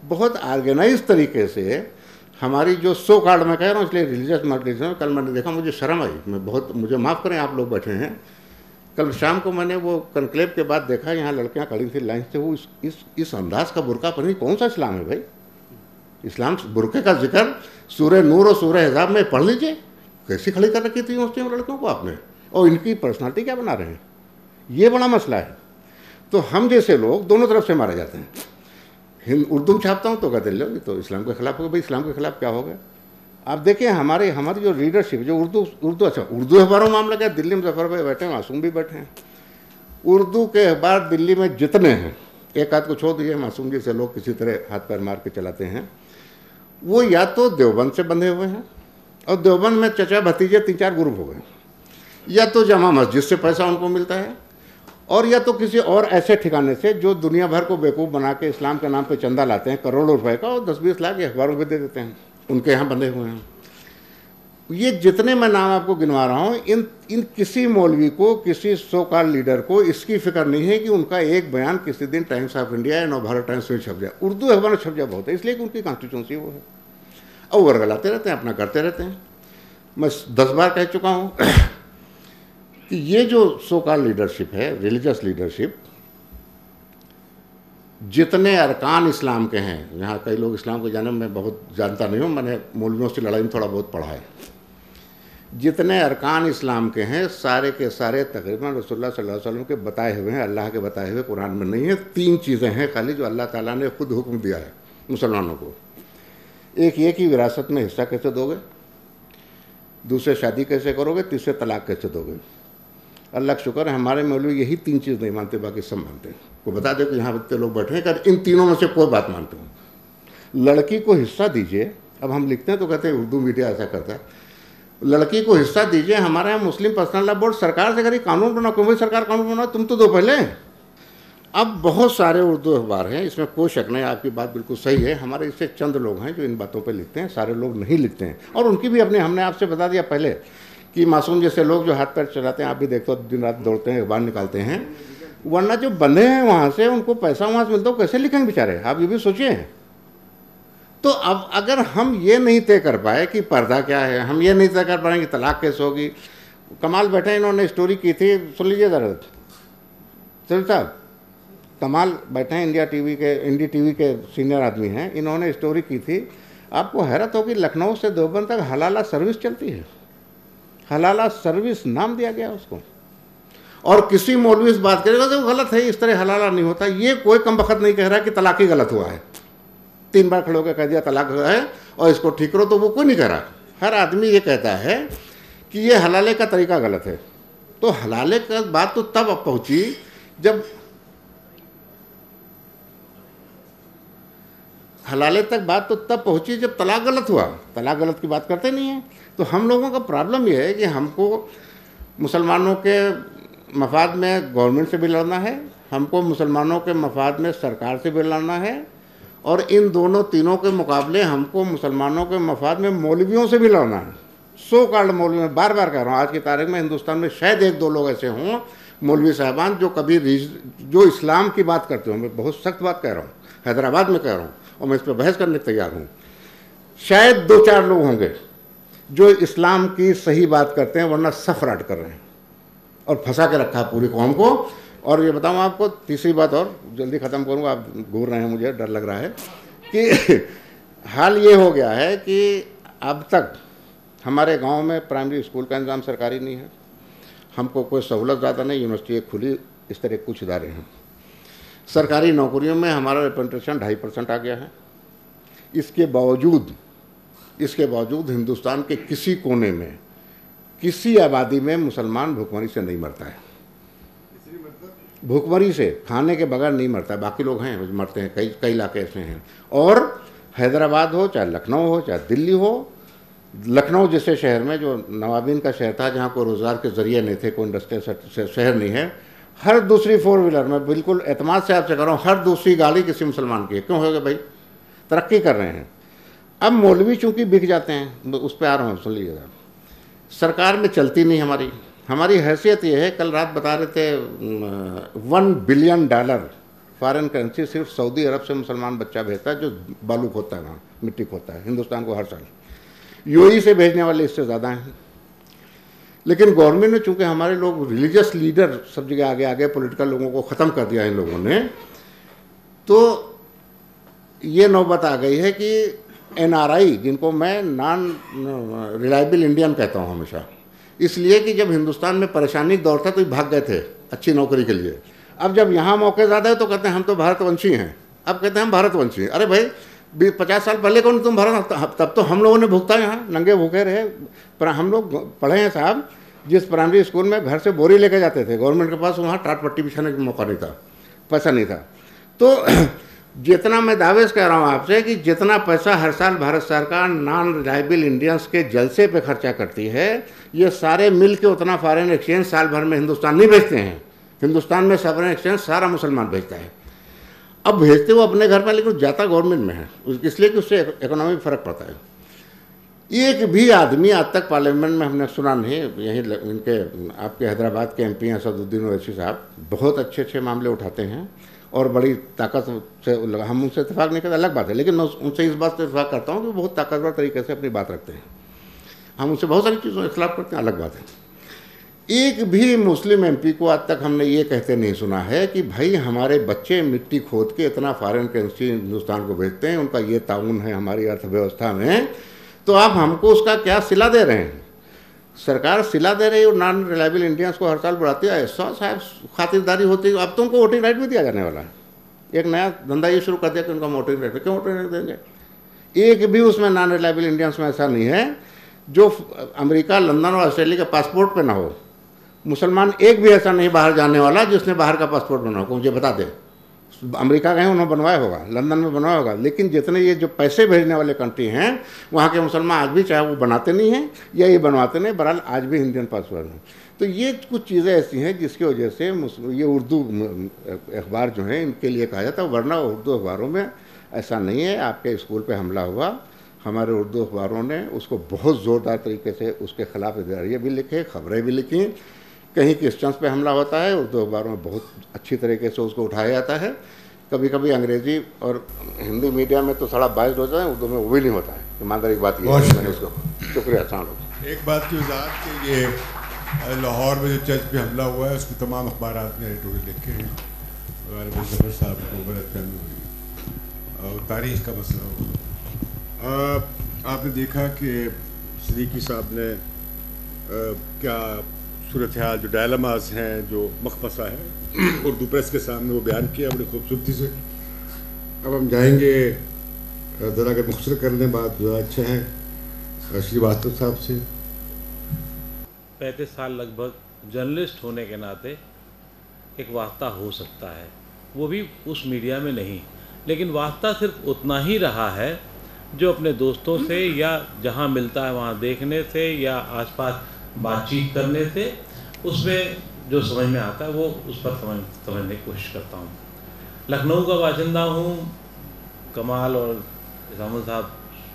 बहुत ऑर्गेनाइज तरीके से हमारी जो सो कॉल्ड, मैं कह रहा हूँ इसलिए रिलीजियस मार्टिज्म, कल मैंने देखा, मुझे शर्म आई, मैं बहुत, मुझे माफ़ करें आप लोग बैठे हैं, कल शाम को मैंने वो कनक्लेव के बाद देखा यहाँ लड़कियाँ खड़ी थी लाइन से, वो इस अंदाज का बुरका पहनी, कौन सा इस्लाम है भाई? इस्लाम बुरके का जिक्र सूरह नूर और सूरह हिजाब में पढ़ लीजिए, कैसी खड़ी कर रखी थी उस टाइम लड़कियों को आपने, और इनकी पर्सनालिटी क्या बना रहे हैं, ये बड़ा मसला है। तो हम जैसे लोग दोनों तरफ से मारे जाते हैं। उर्दू में छापता हूँ तो कहते लो तो इस्लाम के खिलाफ हो गया, भाई इस्लाम के खिलाफ क्या हो गया? आप देखिए हमारी जो लीडरशिप, जो उर्दू अच्छा उर्दू अखबारों मामला क्या, दिल्ली में जफर भाई बैठे हैं, मासूम भी बैठे हैं, उर्दू के अखबार दिल्ली में जितने हैं, एक आध को छोड़ दीजिए, मासूम जी से लोग किसी तरह हाथ पैर मार के चलाते हैं, वो या तो देवबंद से बंधे हुए हैं, और देवबंद में चचा भतीजे 3-4 ग्रुप हो गए, या तो जमा मस्जिद से पैसा उनको मिलता है, और या तो किसी और ऐसे ठिकाने से जो दुनिया भर को बेवकूफ़ बना के इस्लाम के नाम पे चंदा लाते हैं करोड़ों रुपए का, और 10-20 लाख अखबारों पे दे देते हैं, उनके यहाँ बंधे हुए हैं। ये जितने मैं नाम आपको गिनवा रहा हूँ, इन किसी मौलवी को, किसी सो कॉल्ड लीडर को इसकी फिक्र नहीं है कि उनका एक बयान किसी दिन टाइम्स ऑफ इंडिया या नवभारत टाइम्स में छप जाए। उर्दू अखबार में छप जाए बहुत है, इसलिए कि उनकी कॉन्स्टिट्यूंसी वो है, और वर्गलाते रहते हैं, अपना करते रहते हैं। मैं 10 बार कह चुका हूँ कि ये जो सो कॉल्ड लीडरशिप है, रिलीजियस लीडरशिप, जितने अरकान इस्लाम के हैं, यहाँ कई लोग इस्लाम को जाने में बहुत जानता नहीं हूँ, मैंने मौलवियों से लड़ाई में थोड़ा बहुत पढ़ा है, जितने अरकान इस्लाम के हैं सारे के सारे तकरीबन रसूलुल्लाह सल्लल्लाहु अलैहि वसल्लम के बताए हुए हैं, अल्लाह के बताए हुए कुरान में नहीं है। 3 चीज़ें हैं खाली जो अल्लाह ताला ने खुद हुक्म दिया है मुसलमानों को। एक ये कि विरासत में हिस्सा कैसे दोगे, दूसरे शादी कैसे करोगे, तीसरे तलाक कैसे दोगे। अल्लाह का शुक्र है हमारे मौलवी यही 3 चीज़ नहीं मानते, बाकी सब मानते हैं। को बता दे कि यहाँ बच्चे लोग बैठे हैं कर इन तीनों में से कोई बात मानते हो। लड़की को हिस्सा दीजिए, अब हम लिखते हैं तो कहते हैं उर्दू मीडिया ऐसा करता है, लड़की को हिस्सा दीजिए। हमारे यहाँ मुस्लिम पर्सनल लॉ बोर्ड सरकार से करी कानून बनाओ, क्यों भाई सरकार कानून बनाओ, तुम तो दो पहले। अब बहुत सारे उर्दू अखबार हैं, इसमें कोई शक नहीं, आपकी बात बिल्कुल सही है। हमारे इससे चंद लोग हैं जो इन बातों पे लिखते हैं, सारे लोग नहीं लिखते हैं, और उनकी भी अपने, हमने आपसे बता दिया पहले कि मासूम जैसे लोग जो हाथ पैर चलाते हैं, आप भी देखते हो दिन रात दौड़ते हैं, अखबार निकालते हैं, वरना जो बंधे हैं वहाँ से उनको पैसा वहाँ से मिलता हो, कैसे लिखेंगे बेचारे, आप ये भी सोचिए। तो अब अगर हम ये नहीं तय कर पाए कि पर्दा क्या है, हम ये नहीं तय कर पाए कि तलाक कैसे होगी। कमाल बैठे, इन्होंने स्टोरी की थी, सुन लीजिए ज़रा चल साहब, कमाल बैठे हैं इंडिया टीवी के सीनियर आदमी हैं, इन्होंने स्टोरी की थी, आपको हैरत होगी, लखनऊ से देवबंद तक हलाला सर्विस चलती है, हलाला सर्विस नाम दिया गया उसको। और किसी मौलवी इस बात करेगा तो गलत है, इस तरह हलाला नहीं होता। ये कोई कम वक्त नहीं कह रहा कि तलाक ही गलत हुआ है, 3 बार खड़े होकर कह दिया तलाक है और इसको ठीक करो, तो वो कोई नहीं कह रहा। हर आदमी ये कहता है कि ये हलाले का तरीका गलत है। तो हलाले का बात तो तब पहुंची जब हलाले तक बात तो तब पहुंची जब तलाक गलत हुआ। तलाक गलत की बात करते नहीं है। तो हम लोगों का प्रॉब्लम यह है कि हमको मुसलमानों के मफाद में गवर्नमेंट से भी लड़ना है, हमको मुसलमानों के मफाद में सरकार से भी लड़ना है, और इन दोनों तीनों के मुकाबले हमको मुसलमानों के मफाद में मौलवियों से भी लड़ना है। सो कॉल्ड मौलवी, मैं बार बार कह रहा हूँ, आज की तारीख में हिंदुस्तान में शायद 1-2 लोग ऐसे हों मौलवी साहबान जो कभी जो इस्लाम की बात करते हो। मैं बहुत सख्त बात कह रहा हूँ, हैदराबाद में कह रहा हूँ, और मैं इस पर बहस करने तैयार हूँ। शायद 2-4 लोग होंगे जो इस्लाम की सही बात करते हैं, वरना सब फ्रॉड कर रहे हैं और फंसा के रखा है पूरी कौम को। और ये बताऊँ आपको, तीसरी बात और जल्दी ख़त्म करूँगा, आप घूर रहे हैं, मुझे डर लग रहा है कि हाल ये हो गया है कि अब तक हमारे गांव में प्राइमरी स्कूल का इंतज़ाम सरकारी नहीं है, हमको कोई सहूलत ज़्यादा नहीं, यूनिवर्सिटी खुली, इस तरह कुछ इदारे हैं। सरकारी नौकरियों में हमारा रिप्रेजेंटेशन 2.5% आ गया है। इसके बावजूद हिंदुस्तान के किसी कोने में, किसी आबादी में मुसलमान भूखमरी से नहीं मरता है। भूखमरी से, खाने के बगैर नहीं मरता है। बाकी लोग हैं मरते हैं, कई इलाके ऐसे हैं। और हैदराबाद हो, चाहे लखनऊ हो, चाहे दिल्ली हो, लखनऊ जैसे शहर में, जो नवाबीन का शहर था, जहाँ कोई रोज़गार के ज़रिए नहीं थे, कोई इंडस्ट्रियल शहर नहीं है, हर दूसरी 4 व्हीलर में, बिल्कुल एतमाद से आपसे कह रहा हूँ, हर दूसरी गाड़ी किसी मुसलमान की है। क्यों होगा भाई? तरक्की कर रहे हैं। अब मौलवी चूँकि बिक जाते हैं, उस पर आ रहा हूँ, सुन लीजिएगा। सरकार में चलती नहीं हमारी हैसियत ये है, कल रात बता रहे थे $1 बिलियन फॉरेन करेंसी सिर्फ सऊदी अरब से मुसलमान बच्चा भेजता है, जो बालू खोता है, वहाँ मिट्टी खोता है, हिंदुस्तान को हर साल। यूएई से भेजने वाले इससे ज़्यादा हैं। लेकिन गवर्नमेंट ने, चूँकि हमारे लोग रिलीजियस लीडर सब जगह आगे पॉलिटिकल लोगों को ख़त्म कर दिया इन लोगों ने, तो ये नौबत आ गई है कि NRI, जिनको मैं नॉन रिलायबल इंडियन कहता हूँ हमेशा, इसलिए कि जब हिंदुस्तान में परेशानी का दौर था तो भाग गए थे अच्छी नौकरी के लिए। अब जब यहाँ मौके ज़्यादा है तो कहते हैं हम तो भारतवंशी हैं। अब कहते हैं हम भारतवंशी हैं। अरे भाई, 50 साल पहले कौन तुम भारत? तब तो हम लोगों ने भुगता, यहाँ नंगे भूखे रहे। पर हम लोग पढ़े हैं साहब, जिस प्राइमरी स्कूल में घर से बोरी लेके जाते थे, गवर्नमेंट के पास वहाँ टाट पट्टी बिछाने का मौका नहीं था, पैसा नहीं था। तो जितना मैं दावे से कह रहा हूँ आपसे कि जितना पैसा हर साल भारत सरकार नॉन रिलायबल इंडियंस के जलसे पे खर्चा करती है, ये सारे मिल के उतना फॉरेन एक्सचेंज साल भर में हिंदुस्तान नहीं भेजते हैं। हिंदुस्तान में फॉरेन एक्सचेंज सारा मुसलमान भेजता है। अब भेजते वो अपने घर में, लेकिन जाता गवर्नमेंट में है, इसलिए कि उससे इकोनॉमी में फ़र्क पड़ता है। एक भी आदमी आज तक पार्लियामेंट में हमने सुना नहीं। यहीं इनके आपके हैदराबाद के MP असदुद्दीन ओवैसी साहब बहुत अच्छे मामले उठाते हैं और बड़ी ताकत से, हम उनसे इत्तेफाक नहीं करते, अलग बात है, लेकिन मैं उनसे इस बात से इत्तेफाक करता हूँ कि बहुत ताकतवर तरीके से अपनी बात रखते हैं। हम उनसे बहुत सारी चीज़ों के खिलाफ करते हैं, अलग बात है। एक भी मुस्लिम MP को आज तक हमने ये कहते नहीं सुना है कि भाई हमारे बच्चे मिट्टी खोद के इतना फॉरेन करेंसी हिंदुस्तान को भेजते हैं, उनका ये ताउन है हमारी अर्थव्यवस्था में, तो आप हमको उसका क्या सिला दे रहे हैं? सरकार सिला दे रही है और नॉन रिलायबल इंडियंस को हर साल बढ़ाती है। ऐसा साहब खातिरदारी होती है। अब तो उनको वोटिंग राइट भी दिया जाने वाला है। एक नया धंधा ये शुरू कर दिया कि उनका वोटिंग राइट। क्यों वोटिंग राइट देंगे? एक भी उसमें नॉन रिलायबल इंडियंस में ऐसा नहीं है जो अमेरिका, लंदन और ऑस्ट्रेलिया के पासपोर्ट पे ना हो। मुसलमान एक भी ऐसा नहीं बाहर जाने वाला जिसने बाहर का पासपोर्ट बनाया हो, मुझे बता दे। अमेरिका गए उन्होंने बनवाया होगा, लंदन में बनवाया होगा, लेकिन जितने ये जो पैसे भेजने वाले कंट्री हैं वहाँ के मुसलमान आज भी, चाहे वो बनाते नहीं हैं या ये बनवाते नहीं, बहरहाल आज भी इंडियन पासपोर्ट हैं। तो ये कुछ चीज़ें ऐसी हैं जिसकी वजह से ये उर्दू अखबार जो हैं इनके लिए कहा जाता है, वरना उर्दू अखबारों में ऐसा नहीं है। आपके स्कूल पर हमला हुआ, हमारे उर्दू अखबारों ने उसको बहुत ज़ोरदार तरीके से उसके खिलाफ इदारियाँ भी लिखे, खबरें भी लिखी। कहीं क्रिश्चियंस पे हमला होता है, उर्दू अखबारों में बहुत अच्छी तरीके से उसको उठाया जाता है। कभी कभी अंग्रेजी और हिंदी मीडिया में तो थोड़ा बाइस्ड होता है, उर्दू में वो भी नहीं होता है। ईमानदारी की बात ये है। मैंने उसको शुक्रिया साहब। एक बात की वजाहत कि ये लाहौर में जो चर्च पे हमला हुआ है उसकी तमाम अखबार ने एडिटोरियल लिखे हैं। जफर साहब को गलतफहमी हुई और तारीख का मसला हुआ। आपने देखा कि सिद्दीकी साहब ने क्या सूरत हाल, जो डायलमास हैं, जो मखमसा है, उर्दू प्रेस के सामने वो बयान किया बड़ी खूबसूरती से। अब हम जाएंगे, ज़रा अगर मुख्तर कर लें बात ज़्यादा अच्छा है, श्रीवास्तव साहब से। 35 साल लगभग जर्नलिस्ट होने के नाते एक वास्ता हो सकता है, वो भी उस मीडिया में नहीं, लेकिन वास्ता सिर्फ उतना ही रहा है जो अपने दोस्तों से या जहाँ मिलता है वहाँ देखने से या आसपास बातचीत करने से उसमें जो समझ में आता है वो उस पर समझने की कोशिश करता हूँ। लखनऊ का बाशिंदा हूँ, कमाल और इसामुल साहब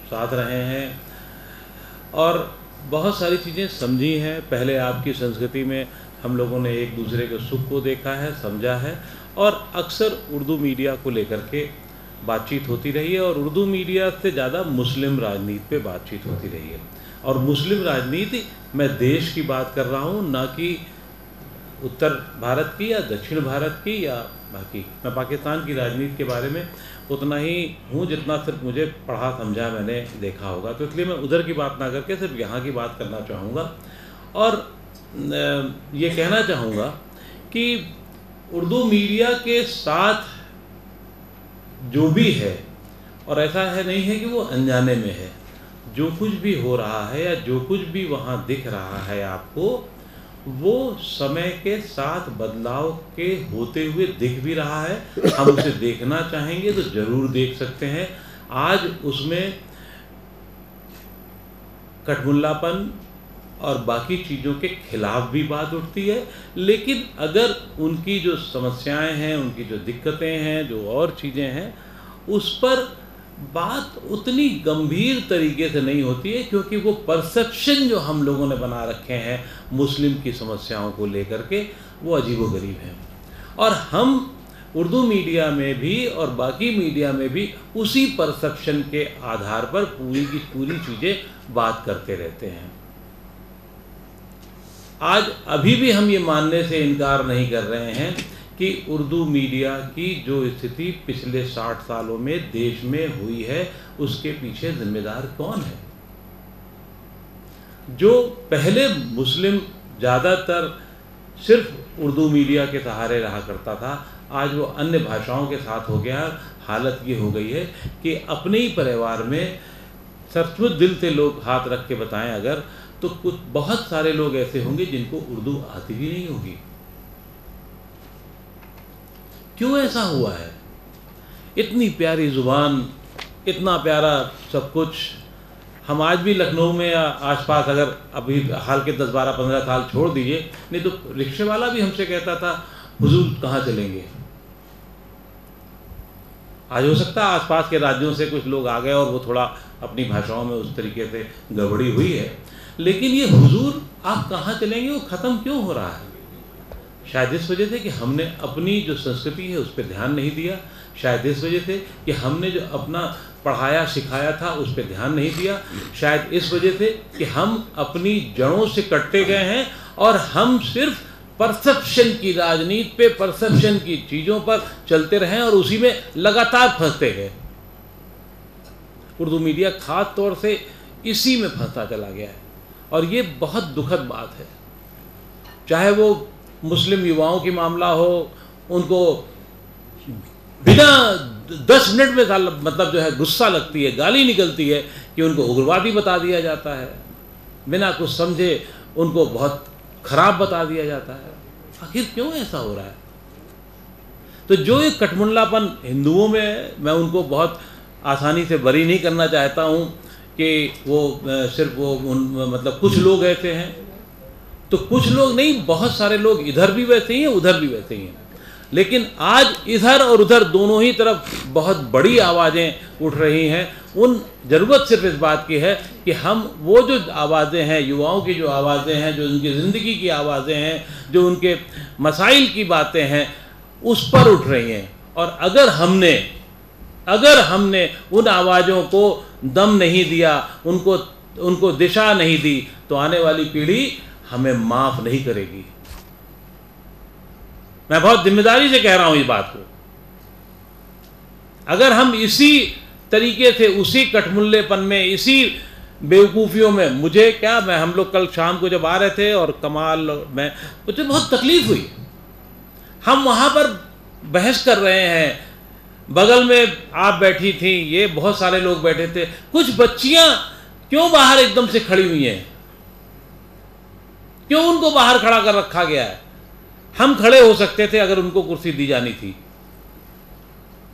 साथ रहे हैं और बहुत सारी चीज़ें समझी हैं। पहले आपकी संस्कृति में हम लोगों ने एक दूसरे के सुख को देखा है, समझा है और अक्सर उर्दू मीडिया को लेकर के बातचीत होती रही है और उर्दू मीडिया से ज़्यादा मुस्लिम राजनीति पे बातचीत होती रही है। और मुस्लिम राजनीति, मैं देश की बात कर रहा हूँ, ना कि उत्तर भारत की या दक्षिण भारत की या बाकी। मैं पाकिस्तान की राजनीति के बारे में उतना ही हूँ जितना सिर्फ मुझे पढ़ा समझा मैंने देखा होगा, तो इसलिए मैं उधर की बात ना करके सिर्फ यहाँ की बात करना चाहूँगा। और ये कहना चाहूँगा कि उर्दू मीडिया के साथ जो भी है, और ऐसा है नहीं है कि वो अनजाने में है, जो कुछ भी हो रहा है या जो कुछ भी वहाँ दिख रहा है आपको, वो समय के साथ बदलाव के होते हुए दिख भी रहा है। हम उसे देखना चाहेंगे तो ज़रूर देख सकते हैं। आज उसमें कठमुल्लापन और बाकी चीज़ों के खिलाफ भी बात उठती है, लेकिन अगर उनकी जो समस्याएं हैं, उनकी जो दिक्कतें हैं, जो और चीज़ें हैं, उस पर बात उतनी गंभीर तरीके से नहीं होती है, क्योंकि वो परसेप्शन जो हम लोगों ने बना रखे हैं मुस्लिम की समस्याओं को लेकर के, वो अजीबोगरीब हैं। और हम उर्दू मीडिया में भी और बाकी मीडिया में भी उसी परसेप्शन के आधार पर पूरी की पूरी चीज़ें बात करते रहते हैं। आज अभी भी हम ये मानने से इनकार नहीं कर रहे हैं कि उर्दू मीडिया की जो स्थिति पिछले 60 सालों में देश में हुई है, उसके पीछे जिम्मेदार कौन है। जो पहले मुस्लिम ज़्यादातर सिर्फ उर्दू मीडिया के सहारे रहा करता था, आज वो अन्य भाषाओं के साथ हो गया। हालत ये हो गई है कि अपने ही परिवार में सचमुच दिल से लोग हाथ रख के बताएं अगर, तो कुछ बहुत सारे लोग ऐसे होंगे जिनको उर्दू आती भी नहीं होगी। क्यों ऐसा हुआ है? इतनी प्यारी ज़ुबान, इतना प्यारा सब कुछ। हम आज भी लखनऊ में या आसपास, अगर अभी हाल के 10, 12, 15 साल छोड़ दीजिए, नहीं तो रिक्शे वाला भी हमसे कहता था हुजूर कहाँ चलेंगे। आज हो सकता है आसपास के राज्यों से कुछ लोग आ गए और वो थोड़ा अपनी भाषाओं में उस तरीके से गड़बड़ी हुई है, लेकिन ये हुजूर आप कहाँ चलेंगे वो ख़त्म क्यों हो रहा है? शायद इस वजह से कि हमने अपनी जो संस्कृति है उस पर ध्यान नहीं दिया। शायद इस वजह से कि हमने जो अपना पढ़ाया सिखाया था उस पर ध्यान नहीं दिया। शायद इस वजह से कि हम अपनी जड़ों से कटते गए हैं और हम सिर्फ परसेप्शन की राजनीति पे, परसेप्शन की चीज़ों पर चलते रहे और उसी में लगातार फंसते गए। उर्दू मीडिया खास तौर से इसी में फंसता चला गया है और ये बहुत दुखद बात है। चाहे वो मुस्लिम युवाओं की मामला हो, उनको बिना 10 मिनट में मतलब जो है गुस्सा लगती है, गाली निकलती है कि उनको उग्रवादी बता दिया जाता है, बिना कुछ समझे उनको बहुत खराब बता दिया जाता है। आखिर क्यों ऐसा हो रहा है? तो जो एक कठमुल्लापन हिंदुओं में, मैं उनको बहुत आसानी से बरी नहीं करना चाहता हूँ कि वो सिर्फ वो मतलब कुछ लोग ऐसे हैं, तो कुछ लोग नहीं, बहुत सारे लोग इधर भी वैसे ही हैं, उधर भी वैसे ही हैं। लेकिन आज इधर और उधर दोनों ही तरफ बहुत बड़ी आवाज़ें उठ रही हैं। ज़रूरत सिर्फ इस बात की है कि हम वो जो आवाज़ें हैं, युवाओं की जो आवाज़ें हैं, जो उनकी ज़िंदगी की आवाज़ें हैं, जो उनके मसाइल की बातें हैं, उस पर उठ रही हैं। और अगर हमने उन आवाज़ों को दम नहीं दिया, उनको दिशा नहीं दी, तो आने वाली पीढ़ी हमें माफ़ नहीं करेगी। मैं बहुत जिम्मेदारी से कह रहा हूं इस बात को। अगर हम इसी तरीके से, उसी कठमुल्लेपन में, इसी बेवकूफ़ियों में, हम लोग कल शाम को जब आ रहे थे और कमाल मुझे बहुत तकलीफ़ हुई। हम वहाँ पर बहस कर रहे हैं, बगल में आप बैठी थी, ये बहुत सारे लोग बैठे थे, कुछ बच्चियाँ क्यों बाहर एकदम से खड़ी हुई हैं? क्यों उनको बाहर खड़ा कर रखा गया है? हम खड़े हो सकते थे अगर उनको कुर्सी दी जानी थी।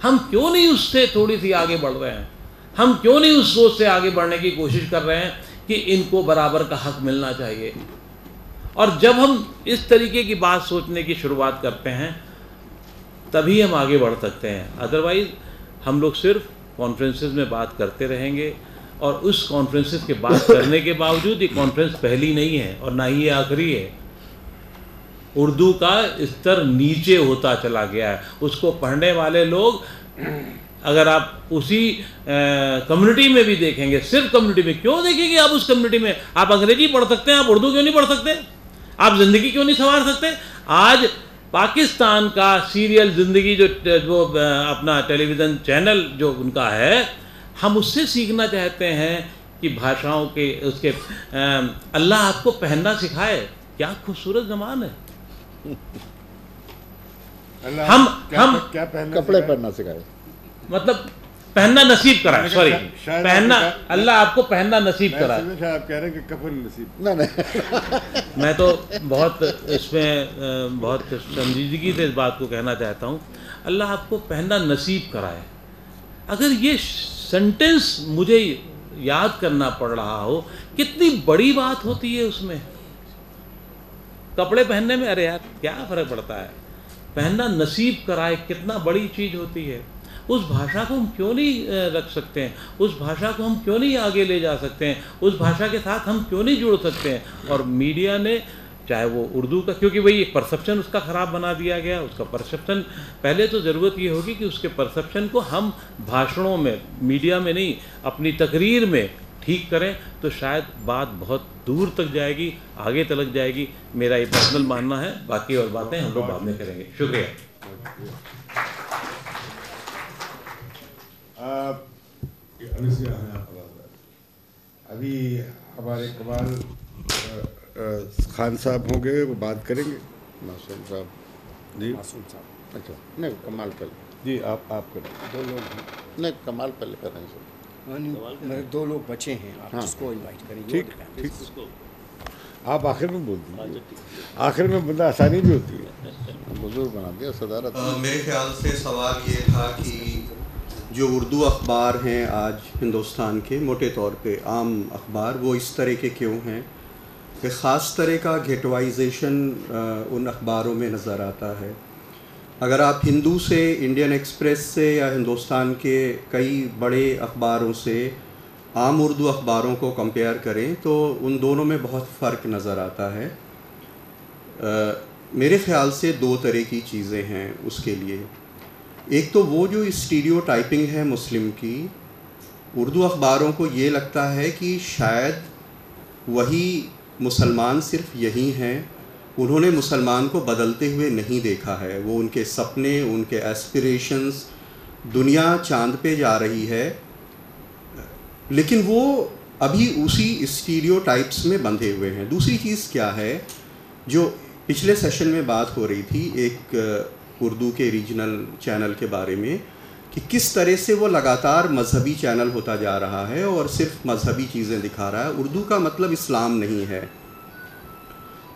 हम क्यों नहीं उससे थोड़ी सी आगे बढ़ रहे हैं? हम क्यों नहीं उस सोच से आगे बढ़ने की कोशिश कर रहे हैं कि इनको बराबर का हक मिलना चाहिए? और जब हम इस तरीके की बात सोचने की शुरुआत करते हैं तभी हम आगे बढ़ सकते हैं। अदरवाइज़ हम लोग सिर्फ कॉन्फ्रेंसेस में बात करते रहेंगे और उस कॉन्फ्रेंसेस के बात करने के बावजूद ये कॉन्फ्रेंस पहली नहीं है और ना ही ये आखिरी है। उर्दू का स्तर नीचे होता चला गया है। उसको पढ़ने वाले लोग, अगर आप उसी कम्युनिटी में भी देखेंगे, सिर्फ कम्युनिटी में क्यों देखेंगे आप? उस कम्युनिटी में आप अंग्रेजी पढ़ सकते हैं, आप उर्दू क्यों नहीं पढ़ सकते? आप ज़िंदगी क्यों नहीं संवार सकते? आज पाकिस्तान का सीरियल ज़िंदगी जो अपना टेलीविज़न चैनल जो उनका है, हम उससे सीखना चाहते हैं कि भाषाओं के उसके अल्लाह आपको पहनना सिखाए। क्या खूबसूरत ज़मान है। हम क्या कपड़े पहनना सिखाए, मतलब पहनना नसीब कराए, सॉरी पहनना, अल्लाह आपको पहनना नसीब कराए। आप कह रहे हैं कि कफन नसीब नहीं मैं तो बहुत इसमें बहुत संजीदगी से इस बात को कहना चाहता हूँ, अल्लाह आपको पहनना नसीब कराए। अगर ये सेंटेंस मुझे याद करना पड़ रहा हो, कितनी बड़ी बात होती है उसमें। कपड़े पहनने में अरे यार क्या फ़र्क पड़ता है, पहनना नसीब कराए कितना बड़ी चीज़ होती है। उस भाषा को हम क्यों नहीं रख सकते हैं, उस भाषा को हम क्यों नहीं आगे ले जा सकते हैं, उस भाषा के साथ हम क्यों नहीं जुड़ सकते हैं। और मीडिया ने, चाहे वो उर्दू का, क्योंकि वही एक परसेप्शन उसका ख़राब बना दिया गया, उसका परसेप्शन, पहले तो ज़रूरत ये होगी कि उसके परसेप्शन को हम भाषणों में, मीडिया में नहीं, अपनी तकरीर में ठीक करें, तो शायद बात बहुत दूर तक जाएगी, आगे तलक जाएगी। मेरा ये पर्सनल मानना है, बाकी और बातें हम लोग बाद में करेंगे। शुक्रिया। अभी हमारे कमाल खान साहब होंगे, वो बात करेंगे। मासूम साहब जी, मासूम साहब, अच्छा नहीं कमाल पहले, जी आप करें। दो लोग हैं। नहीं कमाल पहले कर रहे हैं सर। मेरे दो लोग बचे हैं, आप हाँ। जिसको इनवाइट करेंगे। ठीक ठीक, आप आखिर में बोल दीजिए, आखिर में बंदा आसानी भी होती है। बुजुर्ग बना दिया सदारत। मेरे ख्याल से सवाल ये था कि जो उर्दू अखबार हैं आज हिंदुस्तान के, मोटे तौर पे आम अखबार, वो इस तरह के क्यों हैं कि ख़ास तरह का गेटवाइजेशन उन अखबारों में नज़र आता है। अगर आप हिंदू से, इंडियन एक्सप्रेस से या हिंदुस्तान के कई बड़े अखबारों से आम उर्दू अखबारों को कंपेयर करें तो उन दोनों में बहुत फ़र्क नज़र आता है। मेरे ख़्याल से दो तरह की चीज़ें हैं उसके लिए। एक तो वो जो स्टीरियोटाइपिंग है मुस्लिम की, उर्दू अखबारों को ये लगता है कि शायद वही मुसलमान सिर्फ यही हैं, उन्होंने मुसलमान को बदलते हुए नहीं देखा है। वो उनके सपने, उनके एस्पिरेशंस, दुनिया चांद पे जा रही है, लेकिन वो अभी उसी स्टीरियोटाइप्स में बंधे हुए हैं। दूसरी चीज़ क्या है, जो पिछले सेशन में बात हो रही थी एक उर्दू के रीजनल चैनल के बारे में, कि किस तरह से वो लगातार मजहबी चैनल होता जा रहा है और सिर्फ मजहबी चीज़ें दिखा रहा है। उर्दू का मतलब इस्लाम नहीं है,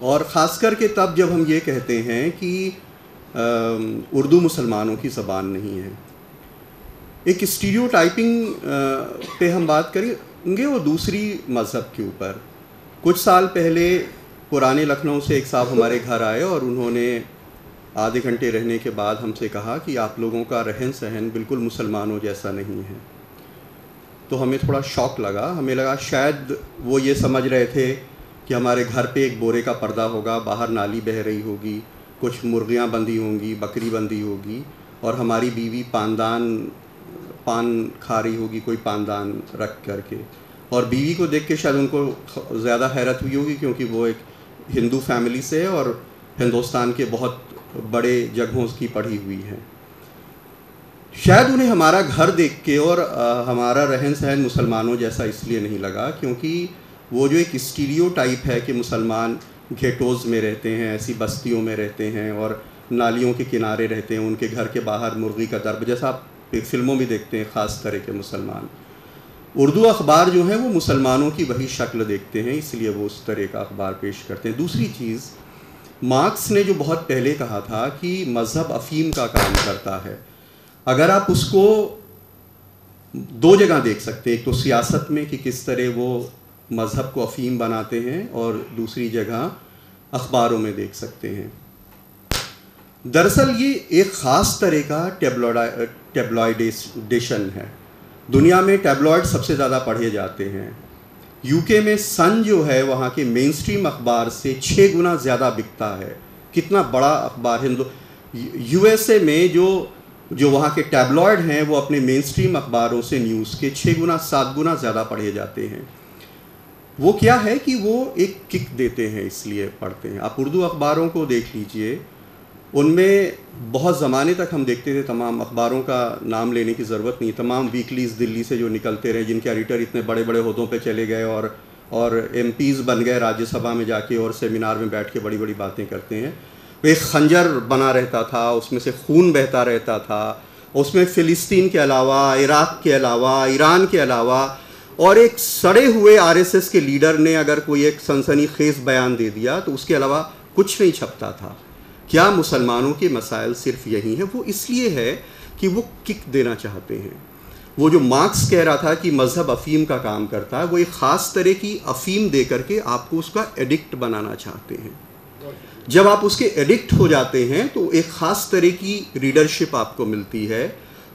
और ख़ास करके तब जब हम ये कहते हैं कि उर्दू मुसलमानों की ज़बान नहीं है। एक स्टीरियोटाइपिंग पे हम बात करेंगे वो दूसरी मज़हब के ऊपर। कुछ साल पहले पुराने लखनऊ से एक साहब हमारे घर आए और उन्होंने आधे घंटे रहने के बाद हमसे कहा कि आप लोगों का रहन सहन बिल्कुल मुसलमानों जैसा नहीं है। तो हमें थोड़ा शॉक लगा, हमें लगा शायद वो ये समझ रहे थे कि हमारे घर पे एक बोरे का पर्दा होगा, बाहर नाली बह रही होगी, कुछ मुर्गियाँ बंधी होंगी, बकरी बंधी होगी, और हमारी बीवी पान खा रही होगी कोई पानदान रख करके। और बीवी को देख के शायद उनको ज़्यादा हैरत हुई होगी, क्योंकि वो एक हिंदू फैमिली से है और हिंदुस्तान के बहुत बड़े जगहों की पढ़ी हुई है। शायद उन्हें हमारा घर देख के और हमारा रहन सहन मुसलमानों जैसा इसलिए नहीं लगा क्योंकि वो जो एक स्टीरियोटाइप है कि मुसलमान घेटोज़ में रहते हैं, ऐसी बस्तियों में रहते हैं और नालियों के किनारे रहते हैं, उनके घर के बाहर मुर्गी का दर्ब, जैसा आप फिल्मों में देखते हैं ख़ास तरह के मुसलमान। उर्दू अखबार जो हैं वो मुसलमानों की वही शक्ल देखते हैं, इसलिए वो उस तरह का अखबार पेश करते हैं। दूसरी चीज़, मार्क्स ने जो बहुत पहले कहा था कि मज़हब अफ़ीम का काम करता है, अगर आप उसको दो जगह देख सकते हैं, एक तो सियासत में कि किस तरह वो मज़हब को अफ़ीम बनाते हैं, और दूसरी जगह अखबारों में देख सकते हैं। दरअसल ये एक ख़ास तरह का टेब्लॉइडेशन है। दुनिया में टेब्लॉइड सबसे ज़्यादा पढ़े जाते हैं। यूके में सन जो है वहाँ के मेन स्ट्रीम अखबार से 6 गुना ज़्यादा बिकता है। कितना बड़ा अखबार है। यूएसए में जो वहाँ के टैब्लॉइड हैं वो अपने मेन स्ट्रीम अखबारों से न्यूज़ के 6 गुना 7 गुना ज़्यादा पढ़े जाते हैं। वो क्या है कि वो एक किक देते हैं इसलिए पढ़ते हैं। आप उर्दू अखबारों को देख लीजिए, उनमें बहुत ज़माने तक हम देखते थे, तमाम अखबारों का नाम लेने की ज़रूरत नहीं, तमाम वीकलीज़ दिल्ली से जो निकलते रहे, जिनके एडिटर इतने बड़े बड़े ओहदों पे चले गए और और MPs बन गए राज्यसभा में जाके और सेमिनार में बैठ के बड़ी बड़ी बातें करते हैं। एक खंजर बना रहता था, उसमें से खून बहता रहता था, उसमें फ़िलिस्तीन के अलावा, इराक़ के अलावा, ईरान के अलावा, और एक सड़े हुए RSS के लीडर ने अगर कोई एक सनसनीखेज़ बयान दे दिया तो उसके अलावा कुछ नहीं छपता था। क्या मुसलमानों के मसाइल सिर्फ यही हैं? वो इसलिए है कि वो किक देना चाहते हैं। वो जो मार्क्स कह रहा था कि मज़हब अफ़ीम का काम करता है, वो एक ख़ास तरह की अफ़ीम दे करके आपको उसका एडिक्ट बनाना चाहते हैं। जब आप उसके एडिक्ट हो जाते हैं तो एक ख़ास तरह की रीडरशिप आपको मिलती है।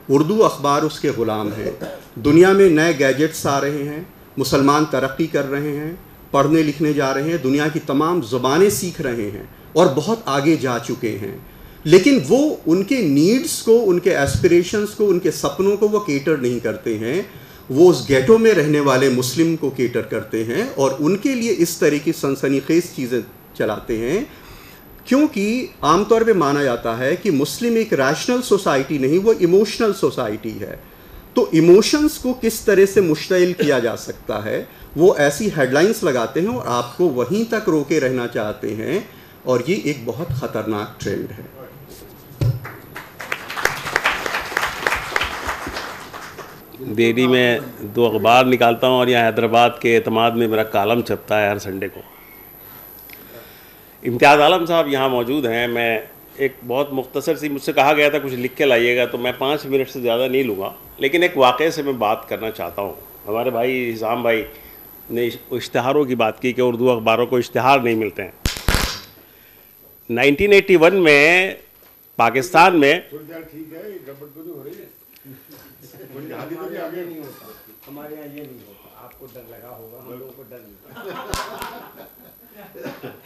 उर्दू अखबार उसके ग़ुलाम हैं। दुनिया में नए गैजेट्स आ रहे हैं, मुसलमान तरक्की कर रहे हैं, पढ़ने लिखने जा रहे हैं, दुनिया की तमाम ज़ुबानें सीख रहे हैं और बहुत आगे जा चुके हैं, लेकिन वो उनके नीड्स को, उनके एस्पिरेशंस को, उनके सपनों को वो केटर नहीं करते हैं। वो उस गेटो में रहने वाले मुस्लिम को केटर करते हैं और उनके लिए इस तरह की सनसनीखेज़ चीज़ें चलाते हैं, क्योंकि आमतौर पे माना जाता है कि मुस्लिम एक रैशनल सोसाइटी नहीं, वो इमोशनल सोसाइटी है। तो इमोशंस को किस तरह से मुश्तइल किया जा सकता है, वो ऐसी हेडलाइंस लगाते हैं और आपको वहीं तक रोके रहना चाहते हैं, और ये एक बहुत ख़तरनाक ट्रेंड है। डेली में 2 अखबार निकालता हूँ और यहाँ हैदराबाद के एतमाद में मेरा कॉलम छपता है हर संडे को। इम्तियाज़ आलम साहब यहाँ मौजूद हैं। मैं एक बहुत मुख्तसर सी, मुझसे कहा गया था कुछ लिख के लाइएगा, तो मैं 5 मिनट से ज़्यादा नहीं लूँगा, लेकिन एक वाक़े से मैं बात करना चाहता हूँ। हमारे भाई हिसाम भाई ने इश्तिहारों की बात की कि उर्दू अखबारों को इश्तिहार नहीं मिलते हैं। 1981 में पाकिस्तान में हमारे यहाँ ये नहीं होता, आपको डर लगा होगा, हम लोगों को डर नहीं।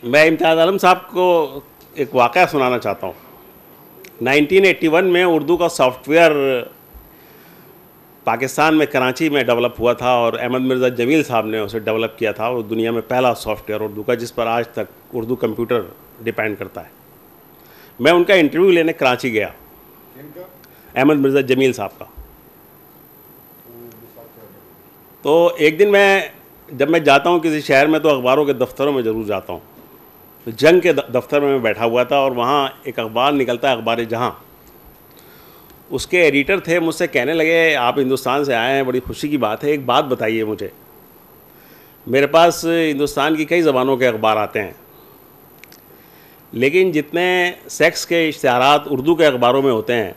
मैं इम्तियाज़ आलम साहब को एक वाक़या सुनाना चाहता हूँ। 1981 में उर्दू का सॉफ्टवेयर पाकिस्तान में कराची में डेवलप हुआ था और अहमद मिर्ज़ा जमील साहब ने उसे डेवलप किया था, और दुनिया में पहला सॉफ्टवेयर उर्दू का जिस पर आज तक उर्दू कंप्यूटर डिपेंड करता है। मैं उनका इंटरव्यू लेने कराची गया, अहमद मिर्ज़ा जमील साहब का। तो एक दिन जब मैं जाता हूँ किसी शहर में तो अखबारों के दफ्तरों में ज़रूर जाता हूँ। तो जंग के दफ्तर में मैं बैठा हुआ था और वहाँ एक अखबार निकलता है, अखबार जहाँ। उसके एडिटर थे, मुझसे कहने लगे आप हिंदुस्तान से आए हैं, बड़ी खुशी की बात है, एक बात बताइए मुझे। मेरे पास हिंदुस्तान की कई ज़बानों के अखबार आते हैं, लेकिन जितने सेक्स के इश्तिहारात उर्दू के अखबारों में होते हैं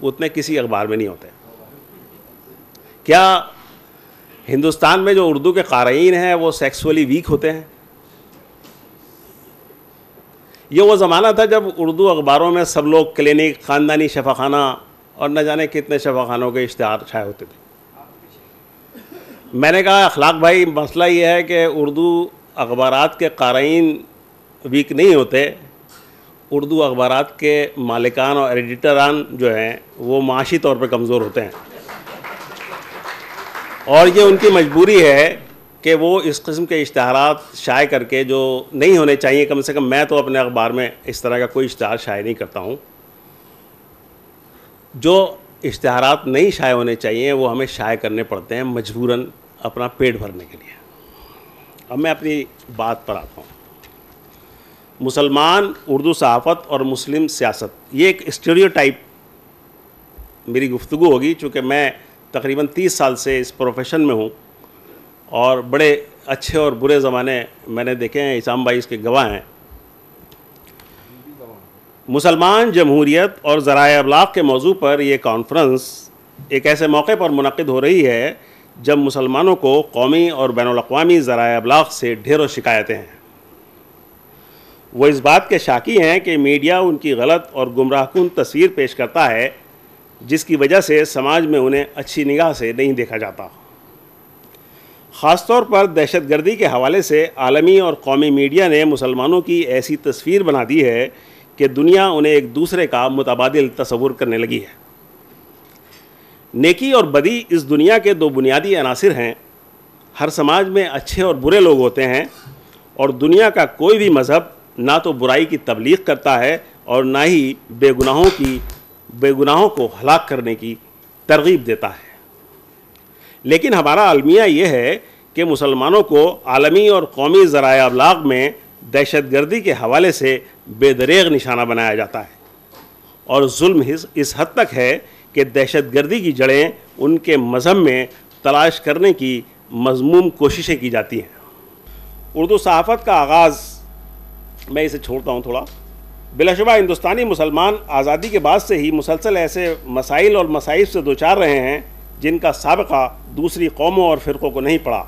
उतने किसी अखबार में नहीं होते। क्या हिंदुस्तान में जो उर्दू के क़ारीन हैं वो सेक्सुअली वीक होते हैं? ये वो ज़माना था जब उर्दू अखबारों में सब लोग क्लिनिक, ख़ानदानी शफ़ाखाना और न जाने कितने शफ़ाखानों के इश्तिहार छाए होते थे। मैंने कहा अखलाक भाई, मसला ये है कि उर्दू अखबारात के क़ारीन वीक नहीं होते, उर्दू अखबारात के मालिकान और एडिटरान जो हैं वो माशी तौर पर कमज़ोर होते हैं, और ये उनकी मजबूरी है कि वो इस किस्म के इश्तिहारात शाये करके जो नहीं होने चाहिए, कम से कम मैं तो अपने अखबार में इस तरह का कोई इश्तिहार शाये नहीं करता हूँ। जो इश्तिहारात नहीं शाये होने चाहिए वो हमें शाये करने पड़ते हैं मजबूरन, अपना पेट भरने के लिए। अब मैं अपनी बात पर आता हूँ। मुसलमान, उर्दू सहाफ़त और मुस्लिम सियासत, ये एक स्टीरियोटाइप मेरी गुफ्तगू होगी, चूँकि मैं तकरीबन 30 साल से इस प्रोफेशन में हूँ और बड़े अच्छे और बुरे ज़माने मैंने देखे हैं। हिसाम भाई इसके गवाह हैं। मुसलमान जमहूरियत और ज़राए अबलाग के मौजू पर यह कॉन्फ्रेंस एक ऐसे मौके पर मुनक़िद हो रही है जब मुसलमानों को कौमी और बैनुल-अक़वामी ज़राए अबलाग से ढेरों शिकायतें हैं। वो इस बात के शाकी हैं कि मीडिया उनकी गलत और गुमराहकुन तस्वीर पेश करता है, जिसकी वजह से समाज में उन्हें अच्छी निगाह से नहीं देखा जाता। ख़ास तौर पर दहशतगर्दी के हवाले से आलमी और कौमी मीडिया ने मुसलमानों की ऐसी तस्वीर बना दी है कि दुनिया उन्हें एक दूसरे का मुतबादिल तस्वुर करने लगी है। नेकी और बदी इस दुनिया के 2 बुनियादी अनासिर हैं। हर समाज में अच्छे और बुरे लोग होते हैं, और दुनिया का कोई भी मज़हब ना तो बुराई की तबलीग करता है और ना ही बेगुनाहों को हलाक करने की तरगीब देता है। लेकिन हमारा अलमिया ये है कि मुसलमानों को आलमी और कौमी ज़राए अबलाग में दहशतगर्दी के हवाले से बेदरेग निशाना बनाया जाता है और जुल्म इस हद तक है कि दहशतगर्दी की जड़ें उनके मज़हब में तलाश करने की मज़मूम कोशिशें की जाती हैं। उर्दू सहाफ़त का आगाज़, मैं इसे छोड़ता हूँ थोड़ा, बिलाशुबा हिंदुस्तानी मुसलमान आज़ादी के बाद से ही मुसलसल ऐसे मसाइल और मसाइब से दोचार रहे हैं जिनका साबिक़ा दूसरी कौमों और फ़िरक़ों को नहीं पड़ा।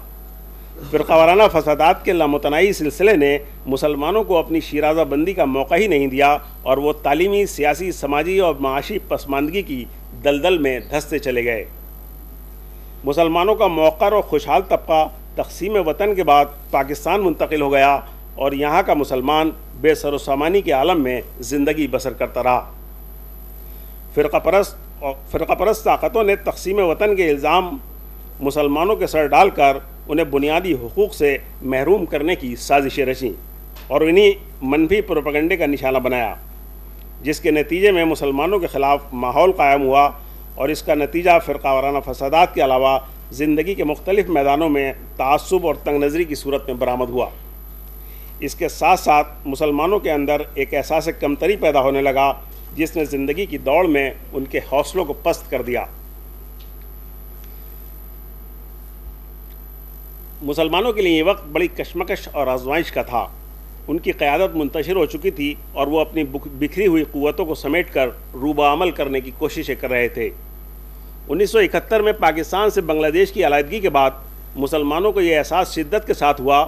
फ़िरक़ावाराना फसादात के लामुतनाई सिलसिले ने मुसलमानों को अपनी शिराज़ा बंदी का मौका ही नहीं दिया और वो तालीमी, सियासी, समाजी और माशी पसमानदगी की दलदल में धंसते चले गए। मुसलमानों का मौक़र और खुशहाल तबका तक़सीम वतन के बाद पाकिस्तान मुंतकिल हो गया और यहाँ का मुसलमान बेसरोसामानी के आलम में ज़िंदगी बसर करता रहा। फ़िरक़ापरस्त ताक़तों ने तक़सीम वतन के इल्ज़ाम मुसलमानों के सर डालकर उन्हें बुनियादी हुकूक़ से महरूम करने की साजिशें रचीं और इन्हीं मनफी प्रोपेगेंडे का निशाना बनाया, जिसके नतीजे में मुसलमानों के ख़िलाफ़ माहौल कायम हुआ और इसका नतीजा फ़िरक़ावाराना फसादात के अलावा ज़िंदगी के मुख्तलिफ़ मैदानों में तआस्सुब और तंग नज़री की सूरत में बरामद हुआ। इसके साथ साथ मुसलमानों के अंदर एक एहसास कमतरी पैदा होने लगा जिसने ज़िंदगी की दौड़ में उनके हौसलों को पस्त कर दिया। मुसलमानों के लिए ये वक्त बड़ी कशमकश और आजमाइश का था। उनकी क़यादत मुंतशिर हो चुकी थी और वो अपनी बिखरी हुई क़ुव्वतों को समेट कर रूबा अमल करने की कोशिशें कर रहे थे। 1971 में पाकिस्तान से बांग्लादेश की अलहदगी के बाद मुसलमानों को ये एहसास शिद्दत के साथ हुआ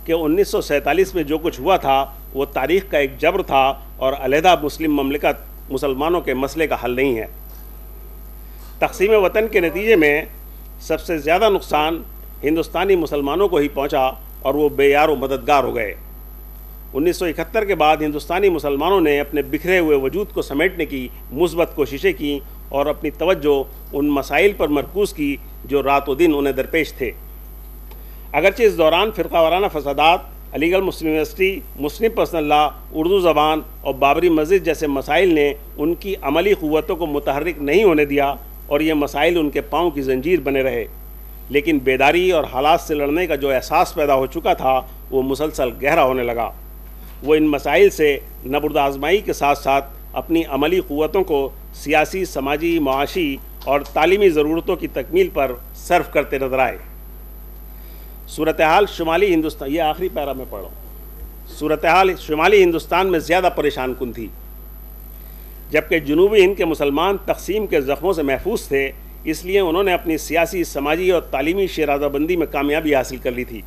कि 1947 में जो कुछ हुआ था वो तारीख़ का एक जबर था और अलहदा मुस्लिम ममलिकत मुसलमानों के मसले का हल नहीं है। तक़सीम वतन के नतीजे में सबसे ज़्यादा नुकसान हिंदुस्तानी मुसलमानों को ही पहुंचा और वो बेयार व मददगार हो गए। 1971 के बाद हिंदुस्तानी मुसलमानों ने अपने बिखरे हुए वजूद को समेटने की मुस्बत कोशिशें की और अपनी तवज्जो उन मसाइल पर मरकूज़ की जो रातों दिन उन्हें दरपेश थे। अगरचे इस दौरान फ़िरक़ावाराना फसादात, अलीगढ़ मुस्लिम यूनिवर्सिटी, मुस्लिम पर्सनल लॉ, उर्दू ज़बान और बाबरी मस्जिद जैसे मसाइल ने उनकी अमली क़ुव्वतों को मुतहर्रिक नहीं होने दिया और ये मसाइल उनके पाँव की जंजीर बने रहे, लेकिन बेदारी और हालात से लड़ने का जो एहसास पैदा हो चुका था वो मुसलसल गहरा होने लगा। वो इन मसाइल से नबर्द आज़माई के साथ साथ अपनी अमली क़ुव्वतों को सियासी, समाजी, माशी और तालीमी ज़रूरतों की तकमील पर सर्फ करते नजर आए। सूरत हाल शुमाली हिंदुस्तान, ये आखिरी पैरा में पढ़ा, सूरत हाल शुमाली हिंदुस्तान में ज़्यादा परेशान कुन थी, जबकि जनूबी हिंद के मुसलमान तक़सीम के ज़ख्मों से महफूज थे, इसलिए उन्होंने अपनी सियासी, समाजी और तालीमी शराज़ाबंदी में कामयाबी हासिल कर ली थी।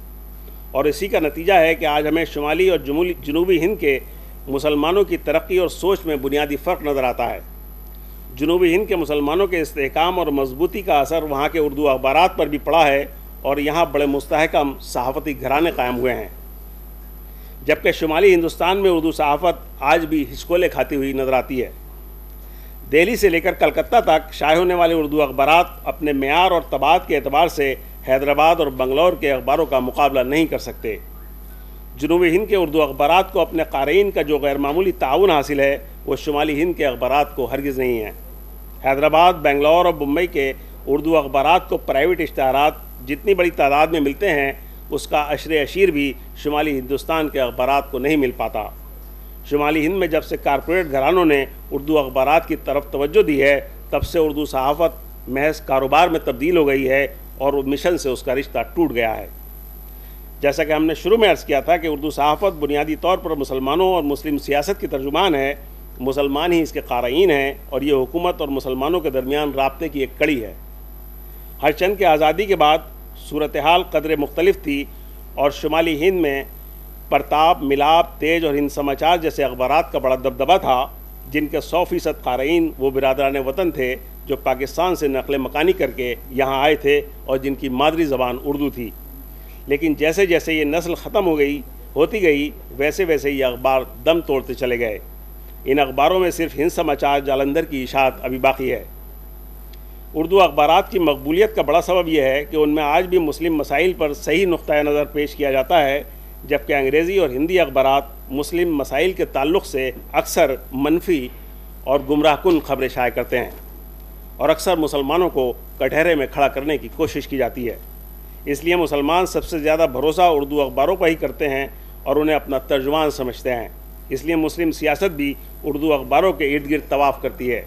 और इसी का नतीजा है कि आज हमें शुमाली और जनूबी हिंद के मुसलमानों की तरक्की और सोच में बुनियादी फ़र्क नज़र आता है। जनूबी हिंद के मुसलमानों के इस्तेहकाम और मजबूती का असर वहाँ के उर्दू अखबारात पर भी पड़ा है और यहाँ बड़े मुस्तहकम सहाफ़ती घराने कायम हुए हैं, जबकि शुमाली हिंदुस्तान में उर्दू सहाफ़त आज भी हिचकोले खाती हुई नज़र आती है। दिल्ली से लेकर कलकत्ता तक शाये होने वाले उर्दू अखबारात अपने मेयार और तबाद के एतबार से हैदराबाद और बंगलौर के अखबारों का मुकाबला नहीं कर सकते। जनूबी हिंद के उर्दू अखबारात को अपने क़ारीन का जो गैर मामूली ताउन हासिल है वो शुमाली हिंद के अखबारात को हरगिज़ नहीं है। हैदराबाद, बेंगलौर और मुंबई के उर्दू अखबारात को प्राइवेट इश्तहारात जितनी बड़ी तादाद में मिलते हैं उसका अशरे अशीर भी शुमाली हिंदुस्तान के अखबारात को नहीं मिल पाता। शुमाली हिंद में जब से कारपोरेट घरानों ने उर्दू अखबारात की तरफ तवज्जो दी है तब से उर्दू सहाफ़त महज कारोबार में तब्दील हो गई है और मिशन से उसका रिश्ता टूट गया है। जैसा कि हमने शुरू में अर्ज़ किया था कि उर्दू सहाफ़त बुनियादी तौर पर मुसलमानों और मुस्लिम सियासत की तर्जुमान है, मुसलमान ही इसके क़ारीन हैं और ये हुकूमत और मुसलमानों के दरमियान राब्ते की एक कड़ी है। हर चंद के आज़ादी के बाद सूरत हाल कदरे मुख्तलिफ थी और शुमाली हिंद में परताप, मिलाप, तेज और हिंद समाचार जैसे अखबारात का बड़ा दबदबा था, जिनके 100% क़ारीन वो बिरादरान वतन थे जो पाकिस्तान से नक़ल मकानी करके यहाँ आए थे और जिनकी मादरी ज़बान उर्दू थी। लेकिन जैसे जैसे ये नस्ल ख़त्म होती गई वैसे वैसे ये अखबार दम तोड़ते चले गए। इन अखबारों में सिर्फ हिंद समाचार, जालंधर की इशाअत अभी बाकी है। उर्दू अखबारात की मकबूलियत का बड़ा सबब यह है कि उनमें आज भी मुस्लिम मसाइल पर सही नुक्ता नज़र पेश किया जाता है, जबकि अंग्रेज़ी और हिंदी अखबारात मुस्लिम मसाइल के ताल्लुक़ से अक्सर मनफी और गुमराहकुन ख़बरें शाये करते हैं और अक्सर मुसलमानों को कटहरे में खड़ा करने की कोशिश की जाती है। इसलिए मुसलमान सबसे ज़्यादा भरोसा उर्दू अखबारों पर ही करते हैं और उन्हें अपना तर्जुमान समझते हैं। इसलिए मुस्लिम सियासत भी उर्दू अखबारों के इर्द गिर्द तवाफ़ करती है।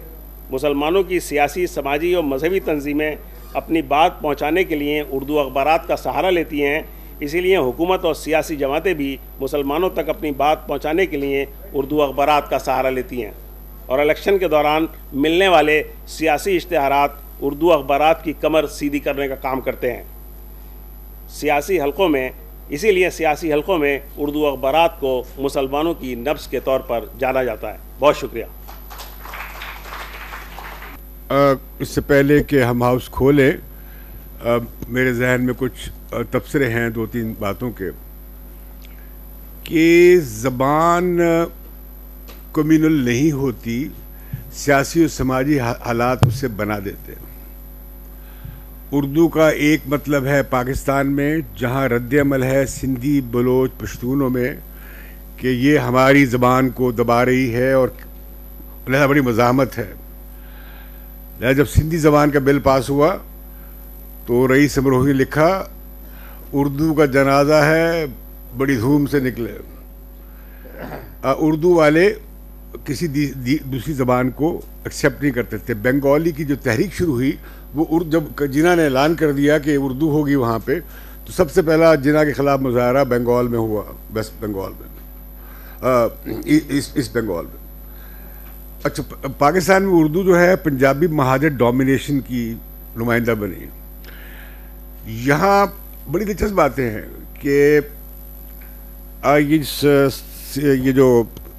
मुसलमानों की सियासी, समाजी और मजहबी तंजीमें अपनी बात पहुंचाने के लिए उर्दू अखबारात का सहारा लेती हैं। इसीलिए हुकूमत और सियासी जमातें भी मुसलमानों तक अपनी बात पहुंचाने के लिए उर्दू अखबारात का सहारा लेती हैं और इलेक्शन के दौरान मिलने वाले सियासी इश्तिहारात उर्दू अखबारात की कमर सीधी करने का काम करते हैं। इसीलिए सियासी हलकों में उर्दू अखबारात को मुसलमानों की नब्ज़ के तौर पर जाना जाता है। बहुत शुक्रिया। इससे पहले कि हम हाउस खोलें, मेरे जहन में कुछ तबसरे हैं 2-3 बातों के कि ज़बान कम्युनल नहीं होती, सियासी और समाजी हालात उससे बना देते हैं। उर्दू का एक मतलब है पाकिस्तान में, जहाँ रद्द-ए-अमल है सिंधी, बलोच, पश्तूनों में कि ये हमारी ज़बान को दबा रही है और लिहाजा बड़ी मज़ाहमत है। लिहाजा जब सिंधी ज़बान का बिल पास हुआ तो रईस अमरोही ने लिखा, उर्दू का जनाजा है, बड़ी धूम से निकले। उर्दू वाले किसी दूसरी ज़बान को एक्सेप्ट नहीं करते थे। बंगाली की जो तहरीक शुरू हुई वो जब जिन्ना ने ऐलान कर दिया कि उर्दू होगी वहाँ पे, तो सबसे पहला जिन्ना के ख़िलाफ़ मुजाहरा बंगाल में हुआ, वेस्ट बंगाल में, ईस्ट बंगाल में। अच्छा, पाकिस्तान में उर्दू जो है पंजाबी महाजर डोमिनेशन की नुमाइंदा बनी। यहाँ बड़ी दिलचस्प बातें हैं कि ये जो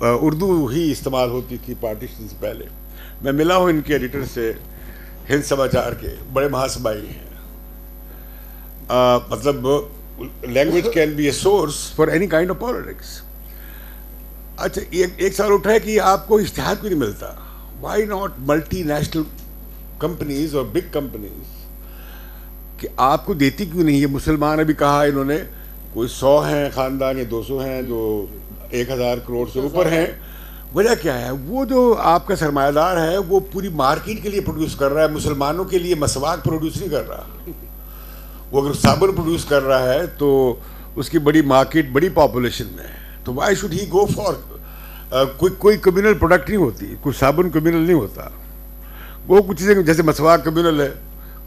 उर्दू ही इस्तेमाल होती थी पार्टीशन से पहले। मैं मिला हूँ इनके एडिटर से, हिंद समाचार के बड़े महासभाई हैं। मतलब language can be a source for any kind of politics. अच्छा, एक सवाल उठा है कि आपको इश्तिहार क्यों नहीं मिलता? वाई नॉट मल्टीनेशनल कंपनीज और बिग कंपनीज कि आपको देती क्यों नहीं है? मुसलमान अभी कहा इन्होंने कोई 100 हैं ख़ानदान या 200 हैं जो 1000 करोड़ से ऊपर हैं। वजह क्या है? वो जो आपका सरमायादार है वो पूरी मार्केट के लिए प्रोड्यूस कर रहा है, मुसलमानों के लिए मसवाक प्रोड्यूस नहीं कर रहा। वो अगर साबुन प्रोड्यूस कर रहा है तो उसकी बड़ी मार्केट, बड़ी पॉपुलेशन में है, तो why should he go for कोई कम्युनल प्रोडक्ट नहीं होती, कोई साबुन कम्युनल नहीं होता। वो कुछ चीज़ें जैसे मसवाक कम्युनल है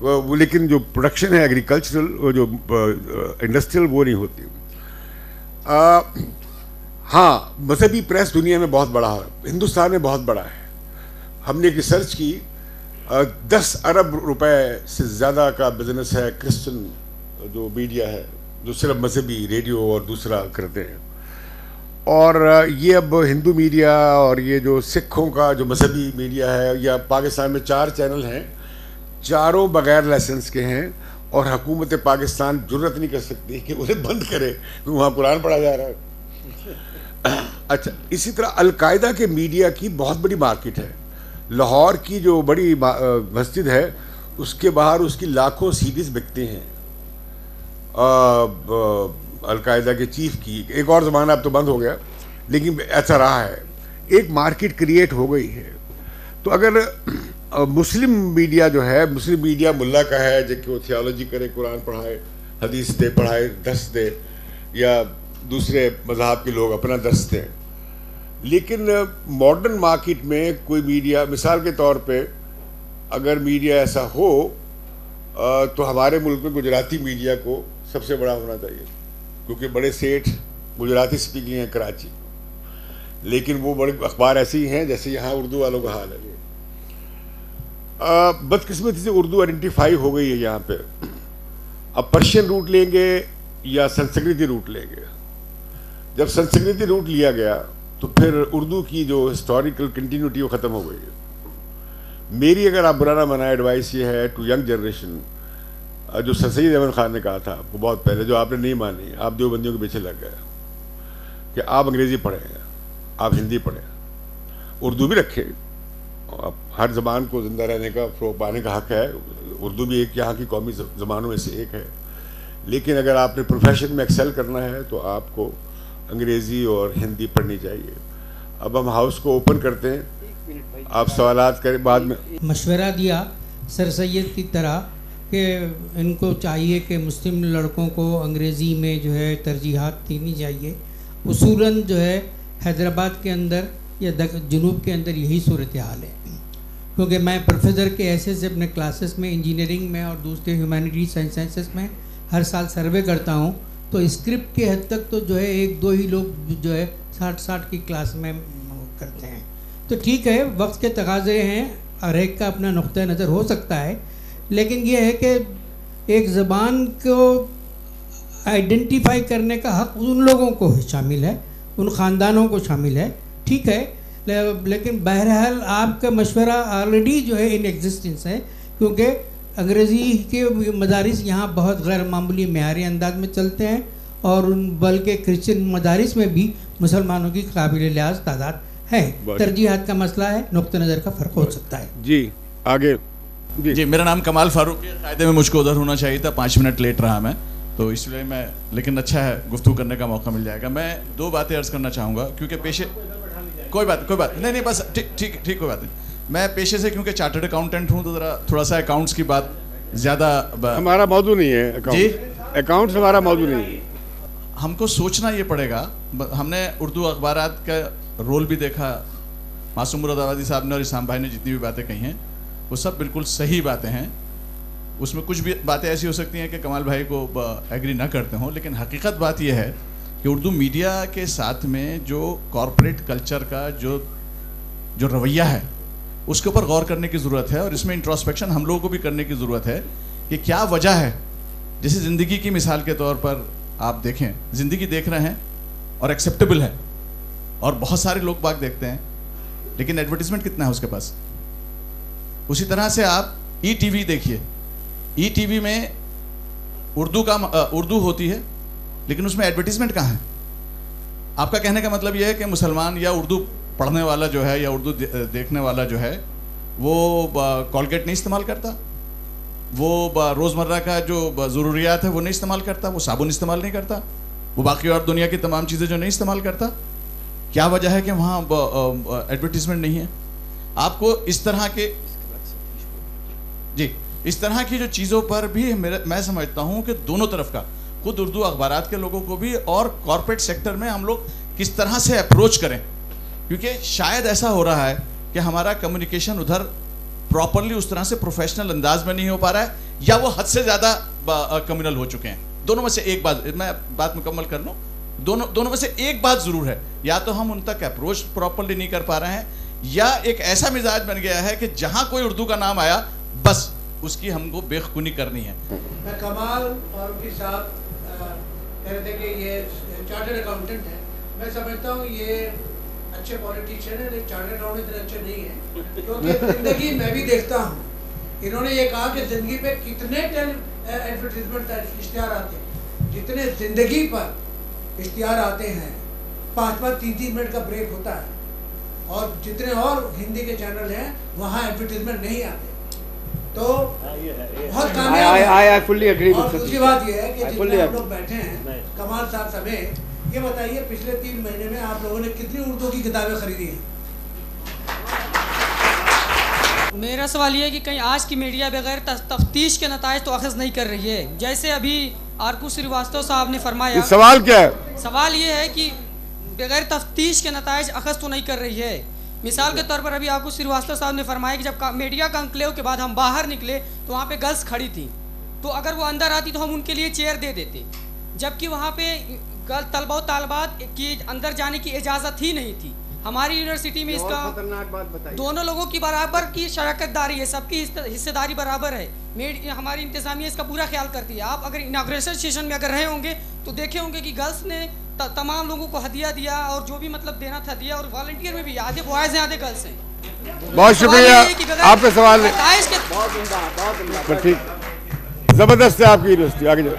वो, लेकिन जो प्रोडक्शन है एग्रीकल्चरल, वो जो इंडस्ट्रियल, वो नहीं होती। हाँ, मजहबी प्रेस दुनिया में बहुत बड़ा है, हिंदुस्तान में बहुत बड़ा है। हमने एक रिसर्च की, 10 अरब रुपए से ज़्यादा का बिजनेस है क्रिश्चियन जो मीडिया है, जो सिर्फ मजहबी रेडियो और दूसरा करते हैं। और ये अब हिंदू मीडिया और ये जो सिखों का जो मजहबी मीडिया है, या पाकिस्तान में 4 चैनल हैं, चारों बगैर लाइसेंस के हैं और हुकूमत पाकिस्तान जुर्रत नहीं कर सकती कि उन्हें बंद करे, क्योंकि वहाँ कुरान पढ़ा जा रहा है। अच्छा, इसी तरह अलकायदा के मीडिया की बहुत बड़ी मार्केट है। लाहौर की जो बड़ी मस्जिद है उसके बाहर उसकी लाखों सीडीज बिकती हैं। अलकायदा के चीफ की एक और ज़माना अब तो बंद हो गया, लेकिन ऐसा रहा है, एक मार्केट क्रिएट हो गई है। तो अगर मुस्लिम मीडिया जो है, मुस्लिम मीडिया मुल्ला का है जो थियोलॉजी करे, कुरान पढ़ाए, हदीस दे पढ़ाए, दर्स दे, या दूसरे मज़हब के लोग अपना दर्स दें, लेकिन मॉडर्न मार्केट में कोई मीडिया, मिसाल के तौर पे अगर मीडिया ऐसा हो तो हमारे मुल्क में गुजराती मीडिया को सबसे बड़ा होना चाहिए, क्योंकि बड़े सेठ गुजराती स्पीकिंग हैं कराची, लेकिन वो बड़े अखबार ऐसे ही हैं जैसे यहाँ उर्दू वालों का हाल है। बदकिस्मती से उर्दू आइडेंटिफाई हो गई है यहाँ पे। अब पर्शियन रूट लेंगे या संस्कृति रूट लेंगे। जब संस्कृति रूट लिया गया तो फिर उर्दू की जो हिस्टोरिकल कंटिन्यूटी वो ख़त्म हो गई है। मेरी अगर आप बुरा ना बनाए एडवाइस ये है टू यंग जनरेशन, जो सर सैयद अहमद खान ने कहा था आपको बहुत पहले, जो आपने नहीं मानी, आप देवबंदियों के पीछे लग गए कि आप अंग्रेज़ी पढ़ें, आप हिंदी पढ़ें, उर्दू भी रखें। आप हर ज़बान को ज़िंदा रहने का, फ़रोग़ पाने का हक़ है। उर्दू भी एक यहाँ की कौमी ज़बानों में से एक है, लेकिन अगर आपने प्रोफेशन में एक्सेल करना है तो आपको अंग्रेज़ी और हिंदी पढ़नी चाहिए। अब हम हाउस को ओपन करते हैं, आप सवालात करें, बाद में मशवरा दिया सर सैयद की तरह कि इनको चाहिए कि मुस्लिम लड़कों को अंग्रेज़ी में जो है तरजीहात देनी चाहिए। उसूलन जो है हैदराबाद के अंदर या जुनूब के अंदर यही सूरत हाल है, क्योंकि मैं प्रोफेसर के ऐसे से अपने क्लासेस में इंजीनियरिंग में और दूसरे ह्यूमैनिटीज साइंसेस में हर साल सर्वे करता हूँ, तो स्क्रिप्ट के हद तक तो जो है 1-2 ही लोग जो है 60 की क्लास में करते हैं। तो ठीक है, वक्त के तकाज़े हैं, हर एक का अपना नुक्ता नज़र हो सकता है, लेकिन ये है कि एक ज़बान को आइडेंटिफाई करने का हक़ उन लोगों को शामिल है, उन ख़ानदानों को शामिल है, ठीक है। लेकिन बहरहाल आपका मशवरा ऑलरेडी जो है इन एग्जिस्टेंस है, क्योंकि अंग्रेज़ी के मदारिस यहाँ बहुत गैर मामूली मेयारी अंदाज में चलते हैं, और बल्कि क्रिश्चियन मदारिस में भी मुसलमानों की काबिल लिहाज तादाद है। तरजीहात का मसला है, नुक्ता नज़र का फ़र्क हो सकता है। जी आगे। जी मेरा नाम कमाल फारूक है। कायदे में मुझको उधर होना चाहिए था, 5 मिनट लेट रहा मैं, तो इसलिए मैं, लेकिन अच्छा है, गुफ्तगू करने का मौका मिल जाएगा। मैं 2 बातें अर्ज़ करना चाहूँगा, क्योंकि पेशे कोई बात नहीं, बस ठीक कोई बात नहीं। मैं पेशे से क्योंकि चार्टर्ड अकाउंटेंट हूँ, तो ज़रा थोड़ा सा अकाउंट्स की बात ज़्यादा हमारा मौजू नहीं है। जी अकाउंट्स हमारा मौजू नहीं है। हमको सोचना ये पड़ेगा। हमने उर्दू अखबारात का रोल भी देखा, मासूम मुरादाबादी साहब ने और इस्लाम भाई ने जितनी भी बातें कही हैं वो सब बिल्कुल सही बातें हैं। उसमें कुछ भी बातें ऐसी हो सकती हैं कि कमाल भाई को एग्री ना करते हों, लेकिन हकीकत बात यह है कि उर्दू मीडिया के साथ में जो कॉरपोरेट कल्चर का जो रवैया है उसके ऊपर गौर करने की ज़रूरत है, और इसमें इंट्रोस्पेक्शन हम लोगों को भी करने की ज़रूरत है कि क्या वजह है। जैसे ज़िंदगी की मिसाल के तौर पर आप देखें, ज़िंदगी देख रहे हैं और एक्सेप्टेबल है, और बहुत सारे लोग बाग देखते हैं, लेकिन एडवर्टीजमेंट कितना है उसके पास। उसी तरह से आप ई-टीवी देखिए, ई-टीवी में उर्दू होती है, लेकिन उसमें एडवर्टीजमेंट कहाँ है। आपका कहने का मतलब यह है कि मुसलमान या उर्दू पढ़ने वाला जो है या उर्दू देखने वाला जो है वो कॉलगेट नहीं इस्तेमाल करता, वो रोज़मर्रा का जो ज़रूरियात है वो नहीं इस्तेमाल करता, वो साबुन इस्तेमाल नहीं करता, वो बाकी और दुनिया की तमाम चीज़ें जो नहीं इस्तेमाल करता। क्या वजह है कि वहाँ एडवर्टीजमेंट नहीं है। आपको इस तरह के इस तरह की जो चीज़ों पर भी मैं समझता हूँ कि दोनों तरफ का, खुद उर्दू अखबारात के लोगों को भी और कॉरपोरेट सेक्टर में हम लोग किस तरह से अप्रोच करें, क्योंकि शायद ऐसा हो रहा है कि हमारा कम्युनिकेशन उधर प्रॉपरली उस तरह से प्रोफेशनल अंदाज में नहीं हो पा रहा है, या वो हद से ज़्यादा कम्युनल हो चुके हैं। दोनों में से एक बात, मैं बात मुकम्मल कर लूँ, दोनों में से एक बात ज़रूर है, या तो हम उन तक अप्रोच प्रॉपरली नहीं कर पा रहे हैं, या एक ऐसा मिजाज बन गया है कि जहाँ कोई उर्दू का नाम आया बस उसकी हमको बेखुनी करनी है। मैं कमाल और उनके साथ कह रहे थे कि ये चार्टर्ड अकाउंटेंट है। मैं समझता हूँ ये अच्छे पॉलिटिशियन है, लेकिन चार्टर्ड अकाउंटेंट इतने अच्छे नहीं है, क्योंकि जिंदगी मैं भी देखता हूँ। इन्होंने ये कहा कि ज़िंदगी पे कितने एडवर्टीजमेंट इश्तिहार आते हैं, जितने ज़िंदगी पर इश्तिहार आते हैं 5-5, 3-3 मिनट का ब्रेक होता है, और जितने और हिंदी के चैनल हैं वहाँ एडवर्टीजमेंट नहीं आते, तो बहुत कामयाब है। I fully agree और with दूसरी बात यह है कि जितने हम लोग बैठे हैं, कमाल साहब समेत, ये बताइए पिछले 3 महीने में आप लोगों ने कितनी उर्दू की किताबें खरीदी हैं? मेरा सवाल ये है कि कहीं आज की मीडिया बगैर तफ्तीश के नताइज तो अखज़ नहीं कर रही है। जैसे अभी आरकू श्रीवास्तव साहब ने फरमाया, सवाल क्या है? सवाल ये है कि बगैर तफ्तीश के नताइज अखज़ तो नहीं कर रही है। मिसाल के तौर पर अभी आरकू श्रीवास्तव साहब ने फरमाया कि जब मीडिया कंक्लेव के बाद हम बाहर निकले तो वहाँ पे गर्ल्स खड़ी थी, तो अगर वो अंदर आती तो हम उनके लिए चेयर दे देते, जबकि वहाँ पे तलबा और तालबात की अंदर जाने की इजाज़त ही नहीं थी। हमारी यूनिवर्सिटी में इसका दोनों लोगों की बराबर की शराकतदारी है, सबकी हिस्सेदारी बराबर है। हमारी इंतज़ामिया इसका पूरा ख्याल करती है। आप अगर इनाग्रेशन सेशन में अगर रहे होंगे तो देखे होंगे कि गर्ल्स ने तमाम लोगों को हदिया दिया, और जो भी मतलब देना था दिया, और वॉलंटियर में भी आधे बॉयज़ हैं आधे गर्ल्स हैं। बहुत शुक्रिया आपका सवाल है, ठीक ज़बरदस्त है आपकी यूनिवर्सिटी। आगे जाओ।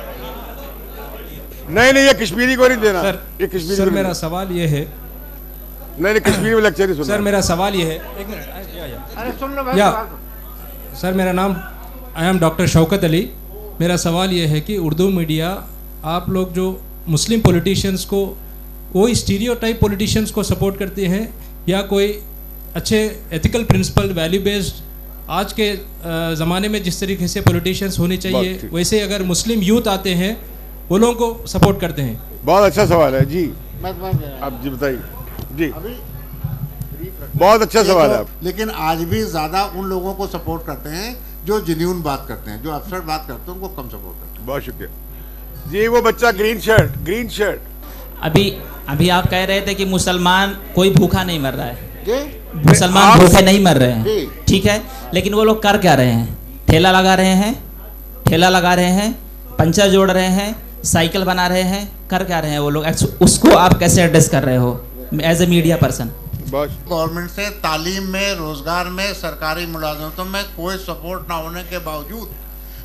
नहीं ये कश्मीरी को नहीं देना सर, ये कश्मीरी सर। मेरा सवाल ये है, नहीं कश्मीरी में लेक्चर ही सुनना सर। मेरा सवाल ये है, एक मिनट, अरे सुन लो या सर। मेरा नाम I am doctor Shaukat Ali. मेरा सवाल ये है कि उर्दू मीडिया, आप लोग जो मुस्लिम पॉलिटिशियंस को, वो स्टीरियोटाइप पॉलिटिशियंस को सपोर्ट करते हैं, या कोई अच्छे एथिकल प्रिंसिपल वैल्यू बेस्ड आज के ज़माने में जिस तरीके से पॉलिटिशियंस होने चाहिए, वैसे अगर मुस्लिम यूथ आते हैं वो लोगों को सपोर्ट करते हैं? बहुत अच्छा सवाल है जी, आप जी बताइए जी। बहुत अच्छा सवाल है। लेकिन आज भी ज़्यादा उन लोगों को सपोर्ट करते हैं जो जेन्युइन बात करते हैं, जो अब्सर्ड बात करते हैं उनको कम सपोर्ट करते हैं। बहुत शुक्रिया जी। वो बच्चा ग्रीन शर्ट अभी आप कह रहे थे कि मुसलमान कोई भूखा नहीं मर रहा है, मुसलमान भूखे नहीं मर रहे हैं, ठीक है, लेकिन वो लोग कर क्या रहे हैं? ठेला लगा रहे हैं, पंचर जोड़ रहे हैं, साइकिल बना रहे हैं, कर क्या रहे हैं वो लोग? उसको आप कैसे एड्रेस कर रहे हो as a media person? Government से तालीम में, रोजगार में, सरकारी मुलाजमतों में कोई सपोर्ट ना होने के बावजूद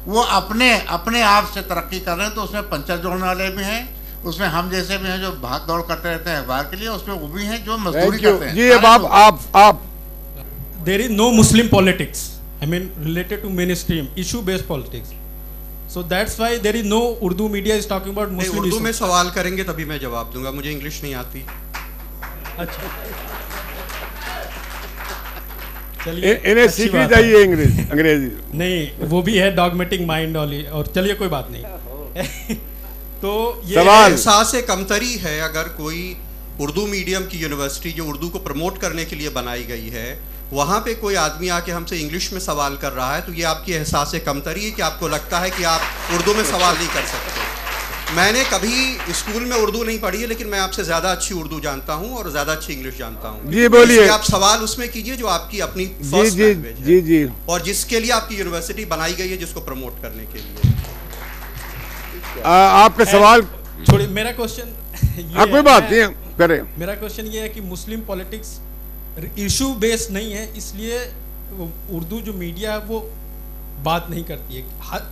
वो अपने आप से तरक्की कर रहे हैं। तो उसमें पंचर जोड़ने वाले भी हैं, उसमें हम जैसे भी हैं जो भाग दौड़ करते रहते हैं अखबार के लिए, उसमें वो भी हैं जो मजदूरी करते हैं। जी, अब आप there is no Muslim politics, I mean related to main stream issue based politics, so that's why there is no Urdu media is talking about Muslim. Urdu में सवाल करेंगे तभी मैं जवाब दूंगा, मुझे इंग्लिश नहीं आती। अच्छा, इन्हें सीखनी चाहिए अंग्रेजी। नहीं, वो भी है डॉगमेटिक माइंड वाली, और चलिए कोई बात नहीं। तो ये एहसास कमतरी है। अगर कोई उर्दू मीडियम की यूनिवर्सिटी जो उर्दू को प्रमोट करने के लिए बनाई गई है, वहाँ पे कोई आदमी आके हमसे इंग्लिश में सवाल कर रहा है, तो ये आपकी एहसास कमतरी है कि आपको लगता है कि आप उर्दू में सवाल नहीं कर सकते। मैंने कभी स्कूल में उर्दू नहीं पढ़ी है, लेकिन मैं आपसे ज़्यादा अच्छी उर्दू जानता हूँ और ज़्यादा अच्छी इंग्लिश जानता हूँ। जी बोलिए। आप सवाल उसमें कीजिए जो आपकी अपनी फर्स्ट लैंग्वेज है। जी, और जिसके लिए आपकी यूनिवर्सिटी बनाई गई है, जिसको प्रमोट करने के लिए। आपका सवाल छोड़िए, मेरा क्वेश्चन कोई बात नहीं करें। मेरा क्वेश्चन ये है कि मुस्लिम पॉलिटिक्स इशू बेस्ड नहीं है, इसलिए उर्दू जो मीडिया है वो बात नहीं करती है।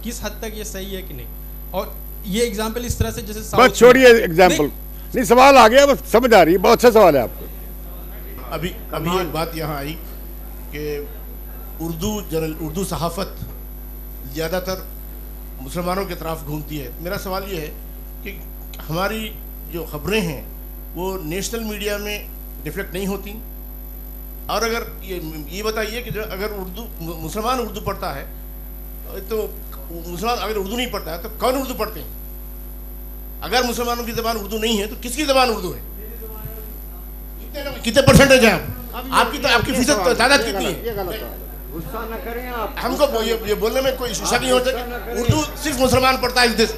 किस हद तक ये सही है कि नहीं? और ये एग्जाम्पल इस तरह से जैसे बस छोड़िए एग्जाम्पल, नहीं सवाल आ गया, बस समझ आ रही है। बहुत अच्छा सवाल है आपको। अभी एक बात यहाँ आई कि उर्दू सहाफ़त ज़्यादातर मुसलमानों की तरफ घूमती है। मेरा सवाल ये है कि हमारी जो खबरें हैं वो नेशनल मीडिया में रिफ्लेक्ट नहीं होती, और अगर ये बताइए कि अगर मुसलमान उर्दू पढ़ता है तो मुसलमान अगर उर्दू नहीं पढ़ता है तो कौन उर्दू पढ़ते हैं? अगर मुसलमानों की ज़बान उर्दू नहीं है तो किसकी ज़बान उर्दू है? कितने परसेंटेज है आपकी फीसद तादाद कितनी है? गुस्सा न करें आप। हमको ये बोलने में कोई शक नहीं होता कि उर्दू सिर्फ मुसलमान पढ़ता है इस देश।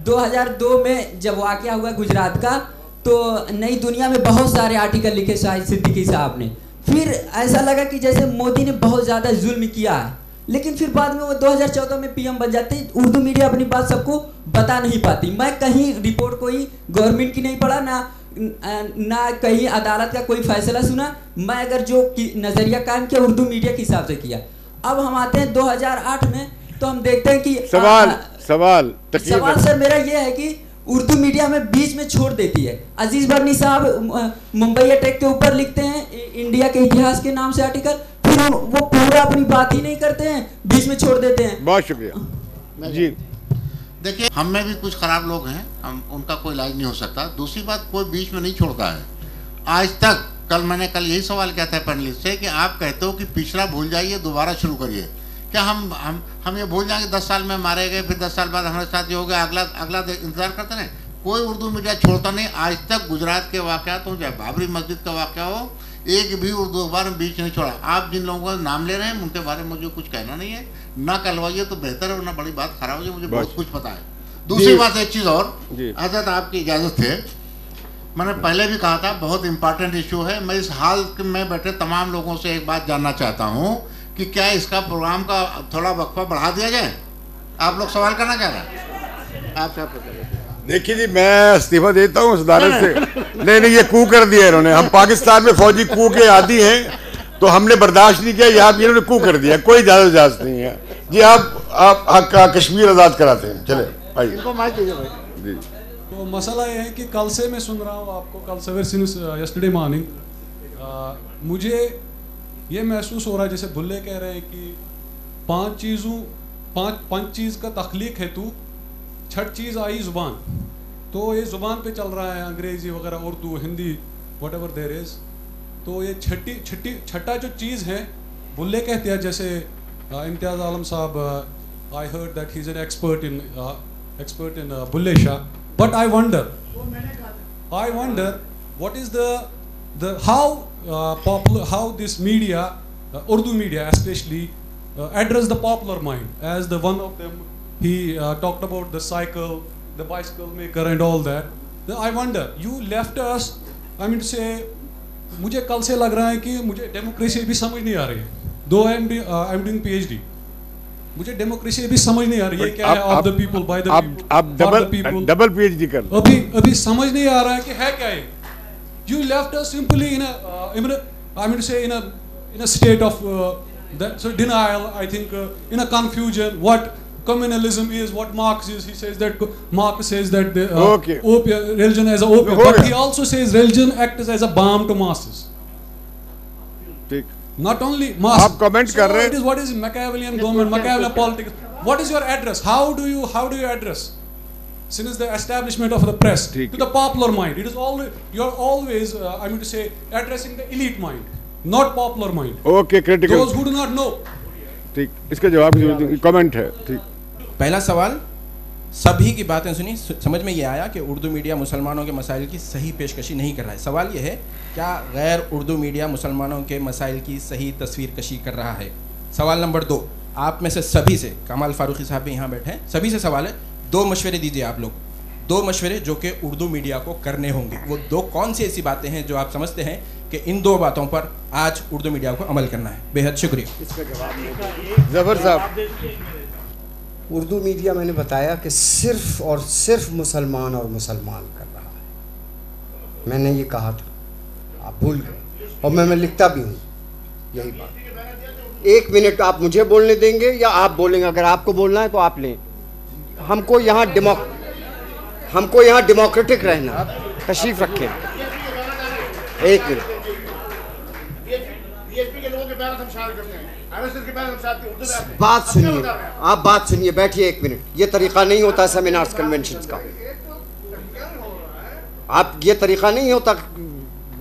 2002 में जब वाकया हुआ गुजरात का, तो नई दुनिया में बहुत सारे आर्टिकल लिखे शाहिद सिद्दीकी साहब ने। फिर ऐसा लगा कि जैसे मोदी ने बहुत ज़्यादा जुल्म किया है, लेकिन फिर बाद में वो 2014 में पीएम बन जाते। उर्दू मीडिया अपनी बात सबको बता नहीं पाती। मैं कहीं रिपोर्ट कोई गवर्नमेंट की नहीं पढ़ा, ना कहीं अदालत का कोई फैसला सुना। मैं अगर जो नज़रिया कायम किया उर्दू मीडिया के हिसाब से किया। अब हम आते हैं 2008 में, तो हम देखते हैं कि सवाल सर मेरा ये है कि उर्दू मीडिया में बीच में छोड़ देती है। अजीज बर्नी साहब मुंबई अटैक के ऊपर लिखते हैं इंडिया के इतिहास के नाम से आर्टिकल, फिर वो पूरा अपनी बात ही नहीं करते हैं, बीच में छोड़ देते हैं। बहुत शुक्रिया जी। देखिए, हम में भी कुछ खराब लोग हैं, हम उनका कोई इलाज नहीं हो सकता। दूसरी बात, कोई बीच में नहीं छोड़ता है आज तक। मैंने कल यही सवाल किया था पैनलिस्ट से कि आप कहते हो कि पिछला भूल जाइए, दोबारा शुरू करिए। क्या हम ये भूल जाएंगे 10 साल में मारे गए, फिर 10 साल बाद हमारे साथ ये हो गया, अगला इंतजार करते हैं? कोई उर्दू मीडिया छोड़ता नहीं। आज तक गुजरात के वाक़यात हो, चाहे बाबरी मस्जिद का वाक़या हो, एक भी उर्दू अखबार में बीच नहीं छोड़ा। आप जिन लोगों का नाम ले रहे हैं उनके बारे में मुझे कुछ कहना नहीं है, ना कहलवाइए तो बेहतर है, ना बड़ी बात खराब हो जाए। मुझे बहुत कुछ पता है। दूसरी बात, एक चीज़ और, हजरत आपकी इजाज़त है, मैंने पहले भी कहा था बहुत इंपॉर्टेंट इशू है। मैं इस हाल में बैठे तमाम लोगों से एक बात जानना चाहता हूँ कि क्या इसका प्रोग्राम का थोड़ा वक्फा बढ़ा दिया जाए? आप लोग सवाल करना चाह रहे हैं? आप देखिए जी, मैं इस्तीफा देता हूँ सदारत से। नहीं, ये कू कर दिया इन्होंने। हम पाकिस्तान में फौजी कू के आदी हैं, तो हमने बर्दाश्त नहीं किया। यहाँ भी इन्होंने कू कर दिया, कोई इजाज़त नहीं है जी। आप कश्मीर आज़ाद कराते हैं, चले आइए। जी, तो मसला ये है कि कल से मैं सुन रहा हूँ आपको, कल सवेर सिंस यस्टरडे मॉर्निंग मुझे ये महसूस हो रहा है जैसे भुल्ले कह रहे हैं कि पांच चीज़ का तख्लीक हेतु छठ चीज़ आई ज़ुबान। तो ये ज़ुबान पे चल रहा है, अंग्रेज़ी वगैरह, Urdu, Hindi, whatever there is. तो ये छठा जो चीज़ है, भुल्ले कहते हैं जैसे Imtiaz Alam Saab, I heard that he's an expert in Bulle Shah. But I wonder what is how popular, how this media, Urdu media especially, address the popular mind. As the one of them, he talked about the cycle, the bicycle maker and all that. I wonder, you left us, I mean to say, मुझे कल से लग रहा है कि मुझे democracy भी समझ नहीं आ रही है. Though I am doing PhD, मुझे डेमोक्रेसी भी समझ नहीं आ रही है क्या है of the people, by the people, for the people. Double PhD कर. अभी समझ नहीं आ रहा है कि है क्या है. You left us simply in a I mean to say in a state of denial. I think in a confusion. What communalism is, what Marx is. He says that Marx says that the religion as a opium, but he also says religion acts as a balm to masses. Not only masses. आप comment कर रहे हैं. What is Machiavellian government, Machiavellian politics? What is your address? How do you address? Since the establishment of the press to the popular mind, it is always, you are always I mean to say addressing the elite mind, not popular mind. Okay, critical. Those who do not know. ठीक, इसका जवाब comment है. ठीक. पहला सवाल, सभी की बातें सुनी, समझ में ये आया कि उर्दू मीडिया मुसलमानों के मसाइल की सही पेशकशी नहीं कर रहा है. सवाल ये है, क्या गैर उर्दू मीडिया मुसलमानों के मसाइल की सही तस्वीर कशी कर रहा है? सवाल नंबर 2, आप में से सभी से, कमाल फारूकी साहब भी यहाँ बैठे हैं, सभी से सवाल है, 2 मशवरे दीजिए आप लोग, 2 मशवरे जो कि उर्दू मीडिया को करने होंगे. वो 2 कौन सी ऐसी बातें हैं जो आप समझते हैं कि इन 2 बातों पर आज उर्दू मीडिया को अमल करना है? बेहद शुक्रिया. जफर साहब. उर्दू मीडिया मैंने बताया कि सिर्फ और सिर्फ मुसलमान और मुसलमान कर रहा है. मैंने ये कहा था, आप भूल गए, और मैं लिखता भी हूँ यही बात. 1 मिनट आप मुझे बोलने देंगे या आप बोलेंगे? अगर आपको बोलना है तो आप लें. हमको यहाँ डेमोक्रेटिक रहना. तशरीफ रखें. 1 मिनट. बात सुनिए, आप बात सुनिए, बैठिए 1 मिनट. ये तरीका नहीं होता सेमिनार्स कन्वेंशंस का. आप ये तरीका नहीं होता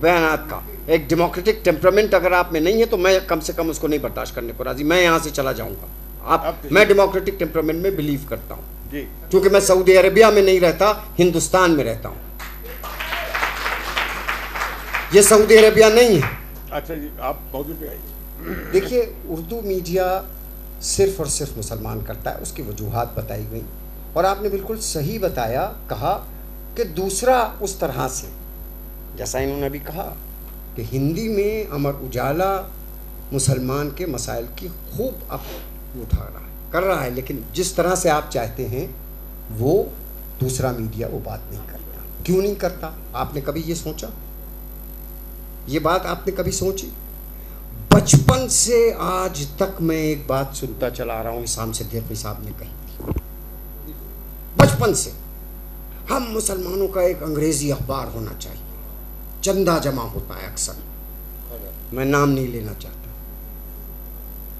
बयानात का. एक डेमोक्रेटिक टेम्परामेंट अगर आप में नहीं है तो मैं कम से कम उसको नहीं बर्दाश्त करने को राजी. मैं यहाँ से चला जाऊँगा. मैं डेमोक्रेटिक टेम्परामेंट में बिलीव करता हूँ, क्योंकि मैं सऊदी अरेबिया में नहीं रहता, हिंदुस्तान में रहता हूँ. ये सऊदी अरेबिया नहीं है. अच्छा जी, आप मौजूद पे आइए. देखिए, उर्दू मीडिया सिर्फ और सिर्फ मुसलमान करता है, उसकी वजूहात बताई गई, और आपने बिल्कुल सही बताया, कहा कि दूसरा उस तरह से, जैसा इन्होंने अभी कहा कि हिंदी में अमर उजाला मुसलमान के मसाइल की खूब उठा रहा है, कर रहा है, लेकिन जिस तरह से आप चाहते हैं वो दूसरा मीडिया वो बात नहीं करता. क्यों नहीं करता? आपने कभी ये सोचा? ये बात आपने कभी सोची? बचपन से आज तक मैं एक बात सुनता चला रहा हूँ, इसाम सिद्दीकी साहब ने कही थी, बचपन से, हम मुसलमानों का एक अंग्रेजी अखबार होना चाहिए. चंदा जमा होता है अक्सर, मैं नाम नहीं लेना चाहता.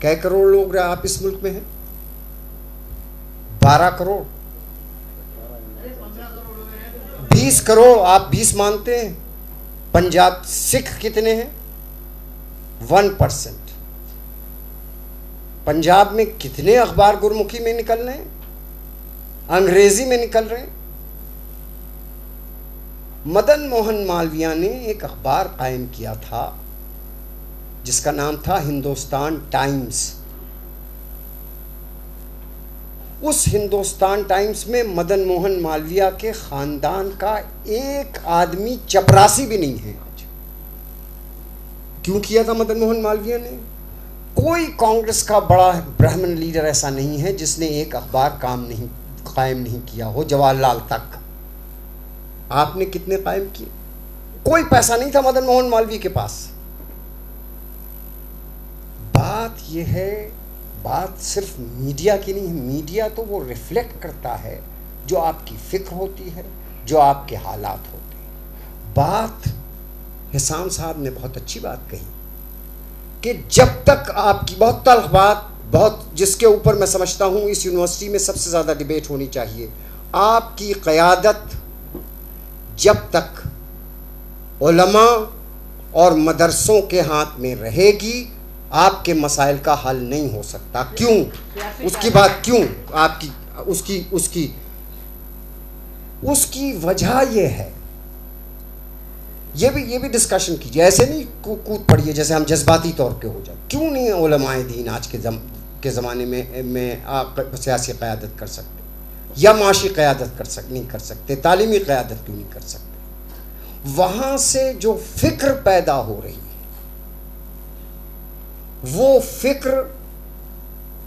कै करोड़ लोग आप इस मुल्क में हैं? 12 करोड़, 20 करोड़. आप 20 मानते हैं? पंजाब सिख कितने हैं? 1%. पंजाब में कितने अखबार गुरमुखी में निकल रहे हैं, अंग्रेजी में निकल रहे हैं? मदन मोहन मालवीय ने एक अखबार कायम किया था जिसका नाम था हिंदुस्तान टाइम्स. उस हिंदुस्तान टाइम्स में मदन मोहन मालवीय के खानदान का एक आदमी चपरासी भी नहीं है आज. क्यों किया था मदन मोहन मालवीय ने? कोई कांग्रेस का बड़ा ब्राह्मण लीडर ऐसा नहीं है जिसने एक अखबार कायम नहीं किया हो, जवाहरलाल तक. आपने कितने कायम किए? कोई पैसा नहीं था मदन मोहन मालवीय के पास. बात यह है, बात सिर्फ मीडिया की नहीं है. मीडिया तो वो रिफ्लेक्ट करता है जो आपकी फिक्र होती है, जो आपके हालात होते हैं. बात हिसाम साहब ने बहुत अच्छी बात कही कि जब तक आपकी, बहुत तल्ख बात, बहुत जिसके ऊपर मैं समझता हूँ इस यूनिवर्सिटी में सबसे ज़्यादा डिबेट होनी चाहिए, आपकी क़यादत जब तक उलमा और मदरसों के हाथ में रहेगी आपके मसाइल का हल नहीं हो सकता। क्यों? उसकी बात क्यों? आपकी उसकी उसकी उसकी वजह यह है, ये भी डिस्कशन कीजिए, ऐसे नहीं कूद पड़िए जैसे हम जज्बाती तौर पे हो जाए। क्यों नहीं उलमाए दीन आज के ज़माने में सियासी क़यादत कर सकते या माशी क़यादत नहीं कर सकते, तालीमी क़यादत क्यों नहीं कर सकते? वहाँ से जो फ़िक्र पैदा हो रही है, वो फ़िक्र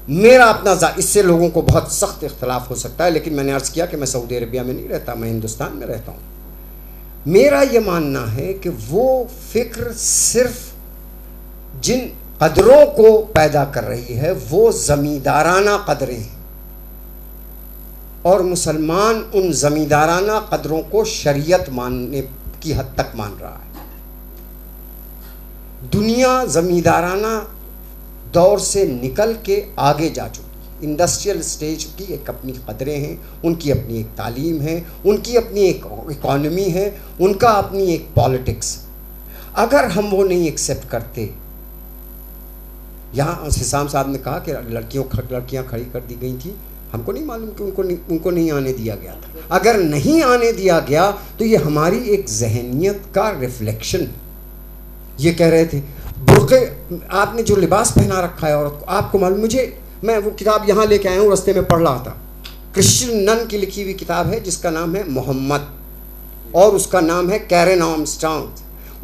मेरा अपना, इससे लोगों को बहुत सख्त इख्तलाफ हो सकता है, लेकिन मैंने अर्ज़ किया कि मैं सऊदी अरबिया में नहीं रहता, मैं हिंदुस्तान में रहता हूँ। मेरा ये मानना है कि वो फ़िक्र सिर्फ जिन कदरों को पैदा कर रही है वो ज़मींदाराना कदरें हैं, और मुसलमान उन ज़मींदाराना कदरों को शरीयत मानने की हद तक मान रहा है। दुनिया ज़मींदाराना दौर से निकल के आगे जा चुकी, इंडस्ट्रियल स्टेज की एक अपनी कदरें हैं, उनकी अपनी एक तालीम है, उनकी अपनी एक इकॉनमी है, उनका अपनी एक पॉलिटिक्स। अगर हम वो नहीं एक्सेप्ट करते, यहाँ हिसाम साहब ने कहा कि लड़कियाँ खड़ी कर दी गई थी, हमको नहीं मालूम कि उनको नहीं आने दिया गया था। अगर नहीं आने दिया गया तो ये हमारी एक जहनियत का रिफ्लेक्शन। ये कह रहे थे बुर्क़े, आपने जो लिबास पहना रखा है औरत को, आपको मालूम, मैं वो किताब यहाँ लेके आया हूँ, रास्ते में पढ़ रहा था, क्रिश्चियन नन की लिखी हुई किताब है जिसका नाम है मोहम्मद और उसका नाम है कैरेन आर्मस्ट्रांग।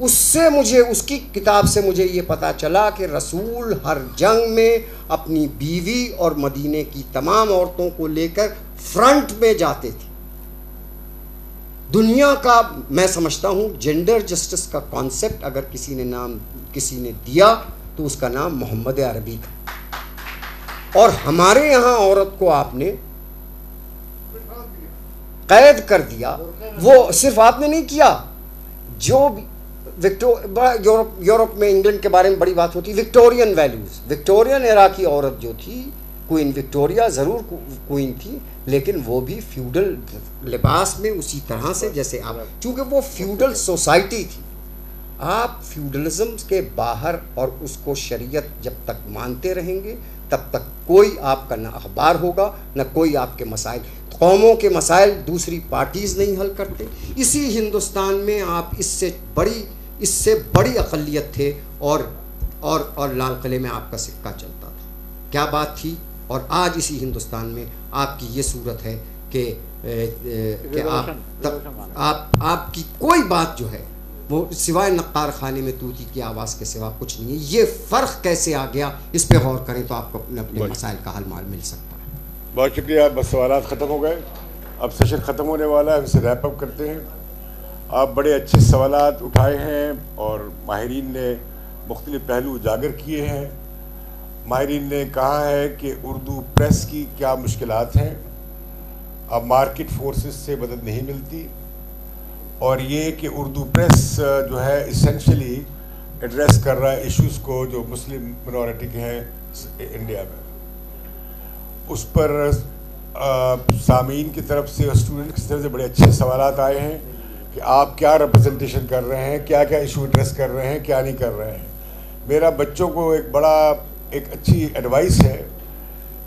उससे मुझे, उसकी किताब से मुझे ये पता चला कि रसूल हर जंग में अपनी बीवी और मदीने की तमाम औरतों को लेकर फ्रंट में जाते थे। दुनिया का, मैं समझता हूँ, जेंडर जस्टिस का कॉन्सेप्ट अगर किसी ने दिया तो उसका नाम मोहम्मद अरबी था। और हमारे यहाँ औरत को आपने कैद कर दिया। वो सिर्फ आपने नहीं किया, जो यूरोप में, इंग्लैंड के बारे में बड़ी बात होती, विक्टोरियन वैल्यूज, विक्टोरियन एरा की औरत जो थी, क्वीन विक्टोरिया ज़रूर क्वीन थी, लेकिन वो भी फ्यूडल लिबास में उसी तरह से जैसे आप, चूँकि वो फ्यूडल सोसाइटी थी। आप फ्यूडलिज्म के बाहर और उसको शरीयत जब तक मानते रहेंगे तब तक कोई आपका ना अखबार होगा, ना कोई आपके मसाइल, कौमों के मसाइल दूसरी पार्टीज़ नहीं हल करते। इसी हिंदुस्तान में आप इससे बड़ी अक़लियत थे और लाल किले में आपका सिक्का चलता था। क्या बात थी? और आज इसी हिंदुस्तान में आपकी ये सूरत है कि आपकी कोई बात जो है वो सिवाय नक्कार खाने में तूती की आवाज़ के सिवा कुछ नहीं है। ये फ़र्क कैसे आ गया, इस पे गौर करें तो आपको अपने मसाइल का हल मिल सकता है। बहुत शुक्रिया। बस सवालात ख़त्म हो गए, अब सेशन ख़त्म होने वाला है, इसे रैप अप करते हैं। आप बड़े अच्छे सवालात उठाए हैं और माहिरीन ने मुख्तलिफ पहलू उजागर किए हैं। माहिरीन ने कहा है कि उर्दू प्रेस की क्या मुश्किलात हैं, अब मार्केट फोर्सेस से मदद नहीं मिलती, और ये कि उर्दू प्रेस जो है इसेंशली एड्रेस कर रहा है इश्यूज़ को जो मुस्लिम मिनॉरिटी के हैं इंडिया में। उस पर सामीन की तरफ से और स्टूडेंट की तरफ से बड़े अच्छे सवालात आए हैं कि आप क्या रिप्रेजेंटेशन कर रहे हैं, क्या क्या इशू एड्रेस कर रहे हैं, क्या नहीं कर रहे हैं। मेरा बच्चों को एक अच्छी एडवाइस है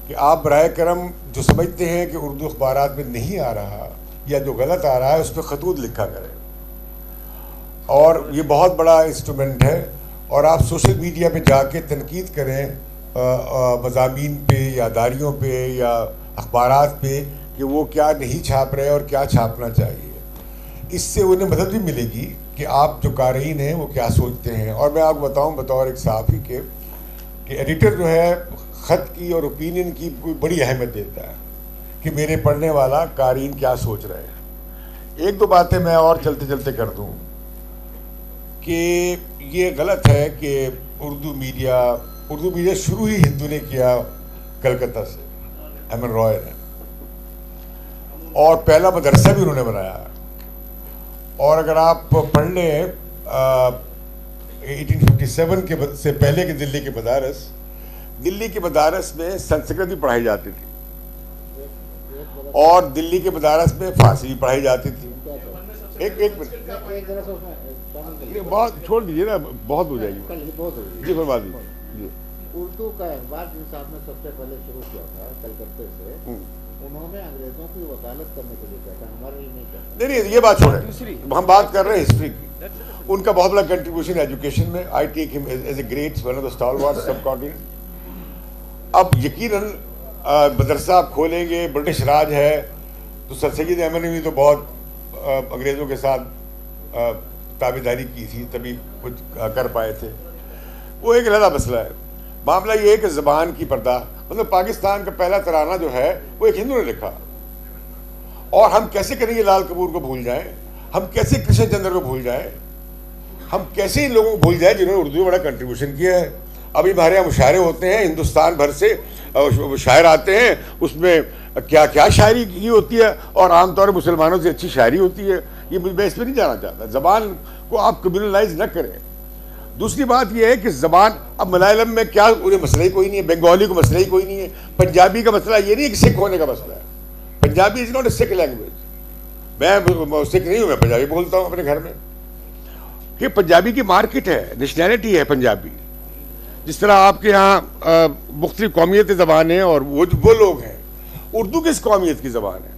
कि आप बराए करम जो समझते हैं कि उर्दू अखबारात में नहीं आ रहा या जो गलत आ रहा है उस पर खतूत लिखा करें, और ये बहुत बड़ा इंस्ट्रूमेंट है। और आप सोशल मीडिया पे जाके तनकीद करें मज़ामीन पे या दारियों पे या अखबारात पे कि वो क्या नहीं छाप रहे और क्या छापना चाहिए। इससे उन्हें मदद भी मिलेगी कि आप जो क़ारीन हैं वो क्या सोचते हैं। और मैं आपको बताऊं बतौर एक सहाफ़ी के कि एडिटर जो है ख़त की और ओपिनियन की कोई बड़ी अहमियत देता है कि मेरे पढ़ने वाला क़ारीन क्या सोच रहे हैं। एक दो बातें मैं और चलते चलते कर दूं कि ये गलत है कि उर्दू मीडिया शुरू ही हिंदू ने किया कलकत्ता से, एमएन रॉय ने, और पहला मदरसा भी उन्होंने बनाया। और अगर आप पढ़ लें 1857 से पहले के दिल्ली के मदारस में संस्कृत भी पढ़ाई जाती थी, और दिल्ली के मदारस में फारसी भी पढ़ाई जाती थी। एक मिनट, बहुत छोड़ दीजिए ना, बहुत हो जाएगी जी, फरमा दीजिए जी। उर्दू का अखबार जिन साहब ने सबसे पहले शुरू किया था कलकत्ते से, उन्होंने अंग्रेजों की वकालत करने के लिए कहा था, हमारे लिए नहीं कहता। नहीं, ये बात छोड़े, हम बात कर रहे हैं हिस्ट्री की। उनका बहुत बड़ा कंट्रीब्यूशन एजुकेशन में, I take him as a great one of the stalwart subcontinent. अब यकीनन मदरसा आप खोलेंगे, ब्रिटिश राज है, तो सर सैयद अहमद ने भी तो बहुत अंग्रेज़ों के साथ ताबेदारी की थी, तभी कुछ कर पाए थे। वो एक अलग मसला है। मामला ये है कि ज़बान की पर्दा, मतलब पाकिस्तान का पहला तराना जो है वो एक हिंदू ने लिखा, और हम कैसे करेंगे लाल कपूर को भूल जाएं, हम कैसे कृष्ण चंद्र को भूल जाएं, हम कैसे इन लोगों को भूल जाएं जिन्होंने उर्दू में बड़ा कंट्रीब्यूशन किया है। अभी हमारे यहाँ मुशायरे होते हैं, हिंदुस्तान भर से शायर आते हैं, उसमें क्या क्या शायरी की होती है, और आमतौर पर मुसलमानों से अच्छी शायरी होती है। ये मैं इस पर नहीं जाना चाहता, ज़बान को आप कम्युनलाइज न करें। दूसरी बात यह है कि ज़बान, अब मलयालम में क्या, उन्हें मसला ही कोई नहीं है, बंगाली को मसला ही कोई नहीं है, पंजाबी का मसला ये नहीं है कि सिख होने का मसला है। Punjabi is not a Sikh language. मैं सिख नहीं हूँ, मैं पंजाबी बोलता हूँ अपने घर में, कि पंजाबी की मार्केट है, नेशनैलिटी है पंजाबी। जिस तरह आपके यहाँ मुख्तलिफ कौमियत ज़बान है और वो लोग हैं, उर्दू किस कौमियत की ज़बान है?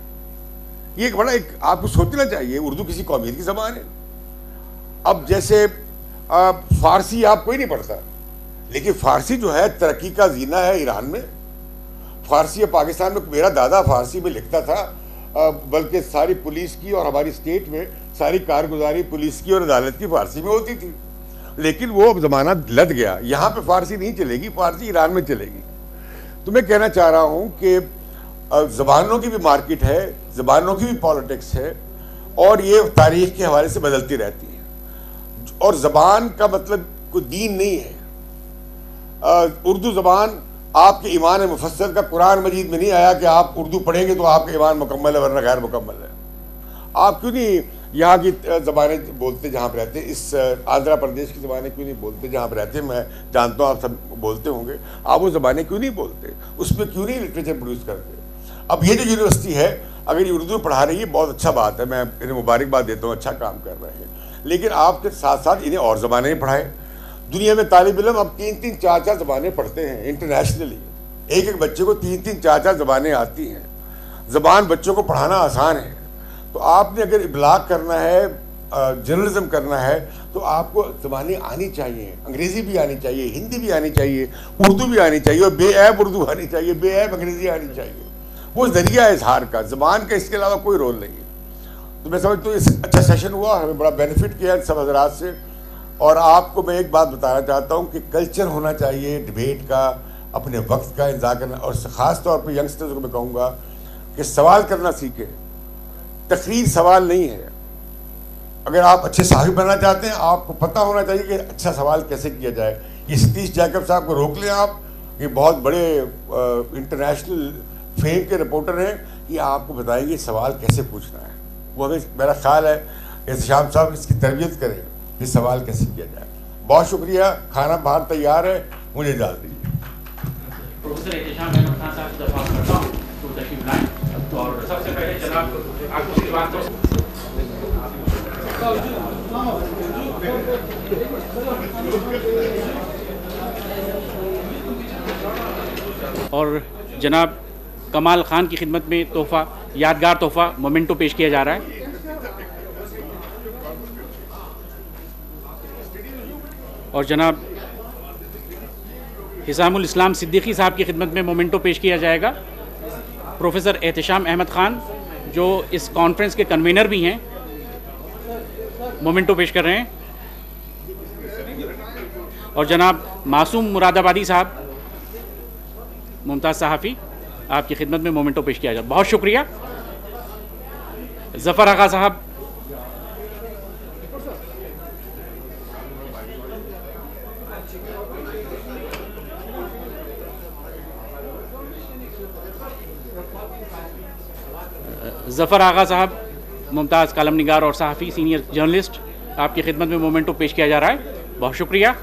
ये एक बड़ा आपको सोचना चाहिए, उर्दू किसी कौमियत की ज़बान है। अब जैसे फ़ारसी आप कोई नहीं पढ़ता, लेकिन फ़ारसी जो है तरक्की का जीना है ईरान में। फ़ारसी पाकिस्तान में, मेरा दादा फ़ारसी में लिखता था, बल्कि सारी पुलिस की और हमारी स्टेट में सारी कारगुजारी पुलिस की और अदालत की फ़ारसी में होती थी। लेकिन वो अब ज़माना लद गया, यहाँ पे फ़ारसी नहीं चलेगी, फ़ारसी ईरान में चलेगी। तो मैं कहना चाह रहा हूँ कि ज़बानों की भी मार्केट है, ज़बानों की भी पॉलिटिक्स है, और ये तारीख़ के हवाले से बदलती रहती है। और ज़बान का मतलब कोई दीन नहीं है। उर्दू ज़बान आपके ईमान मुफस्सल का कुरान मजीद में नहीं आया कि आप उर्दू पढ़ेंगे तो आपका ईमान मुकम्मल है वरना गैर मुकम्मल है। आप क्यों नहीं यहाँ की ज़बानें बोलते जहाँ पर रहते, इस आंध्र प्रदेश की ज़बानें क्यों नहीं बोलते जहाँ पर रहते? मैं जानता हूँ आप सब बोलते होंगे, आप वो ज़बानें क्यों नहीं बोलते? उसमें क्यों नहीं लिटरेचर प्रोड्यूस करते? अब ये जो यूनिवर्सिटी है, अगर ये उर्दू पढ़ा रही है बहुत अच्छा बात है, मैं इन्हें मुबारकबाद देता हूँ, अच्छा काम कर रहे हैं। लेकिन आपके साथ साथ इन्हें और ज़बानें पढ़ाएं। दुनिया में तालिब इल्म अब 3-3, 4-4 ज़बानें पढ़ते हैं इंटरनेशनली। एक बच्चे को 3-3, 4-4 ज़बानें आती हैं। ज़बान बच्चों को पढ़ाना आसान है। तो आपने अगर इब्लाग करना है, जर्नलिज्म करना है, तो आपको ज़बानें आनी चाहिए। अंग्रेज़ी भी आनी चाहिए, हिंदी भी आनी चाहिए, उर्दू भी आनी चाहिए, और बेऐब उर्दू आनी चाहिए, बेऐब अंग्रेज़ी आनी चाहिए। वो ज़रिया है इज़हार का, ज़बान का इसके अलावा कोई रोल नहीं है। तो मैं समझता हूँ ये अच्छा सेशन हुआ, हमें बड़ा बेनिफिट किया सब हजरात से। और आपको मैं एक बात बताना चाहता हूँ कि कल्चर होना चाहिए डिबेट का, अपने वक्त का इंतज़ार करना, और ख़ास तौर पर यंगस्टर्स को मैं कहूँगा कि सवाल करना सीखें। तकरीर सवाल नहीं है। अगर आप अच्छे साहिब बनना चाहते हैं, आपको पता होना चाहिए कि अच्छा सवाल कैसे किया जाए। ये सतीश जैकब साहब को रोक लें आप, ये बहुत बड़े इंटरनेशनल फेम के रिपोर्टर हैं, ये आपको बताएंगे सवाल कैसे पूछना है। वो हमें, मेरा ख्याल है एहतशाम साहब इसकी तरबियत करें कि सवाल कैसे किया जाए। बहुत शुक्रिया, खाना बाहर तैयार है, मुझे इजाज़त दीजिए। प्रोफेसर एहतशाम अहमद खान साहब से बात करता हूँ तो तशरीफ लाएं। और सबसे पहले जनाब आपको श्रीवास्तव और जनाब कमाल खान की खिदमत में तोहफ़ा, यादगार तोहफ़ा मोमेंटो पेश किया जा रहा है। और जनाब हिसामुल इस्लाम सिद्दीकी साहब की खिदमत में मोमेंटो पेश किया जाएगा। प्रोफेसर एहतशाम अहमद खान जो इस कॉन्फ्रेंस के कन्वीनर भी हैं, मोमेंटो पेश कर रहे हैं। और जनाब मासूम मुरादाबादी साहब, मुमताज़ सहाफ़ी, आपकी खिदमत में मोमेंटो पेश किया जाए। बहुत शुक्रिया। ज़फ़र आगा साहब, ज़फ़र आगा साहब, मुमताज़ कालम निगार और सहाफ़ी, सीनियर जर्नलिस्ट, आपकी खिदमत में मोमेंटो पेश किया जा रहा है। बहुत शुक्रिया।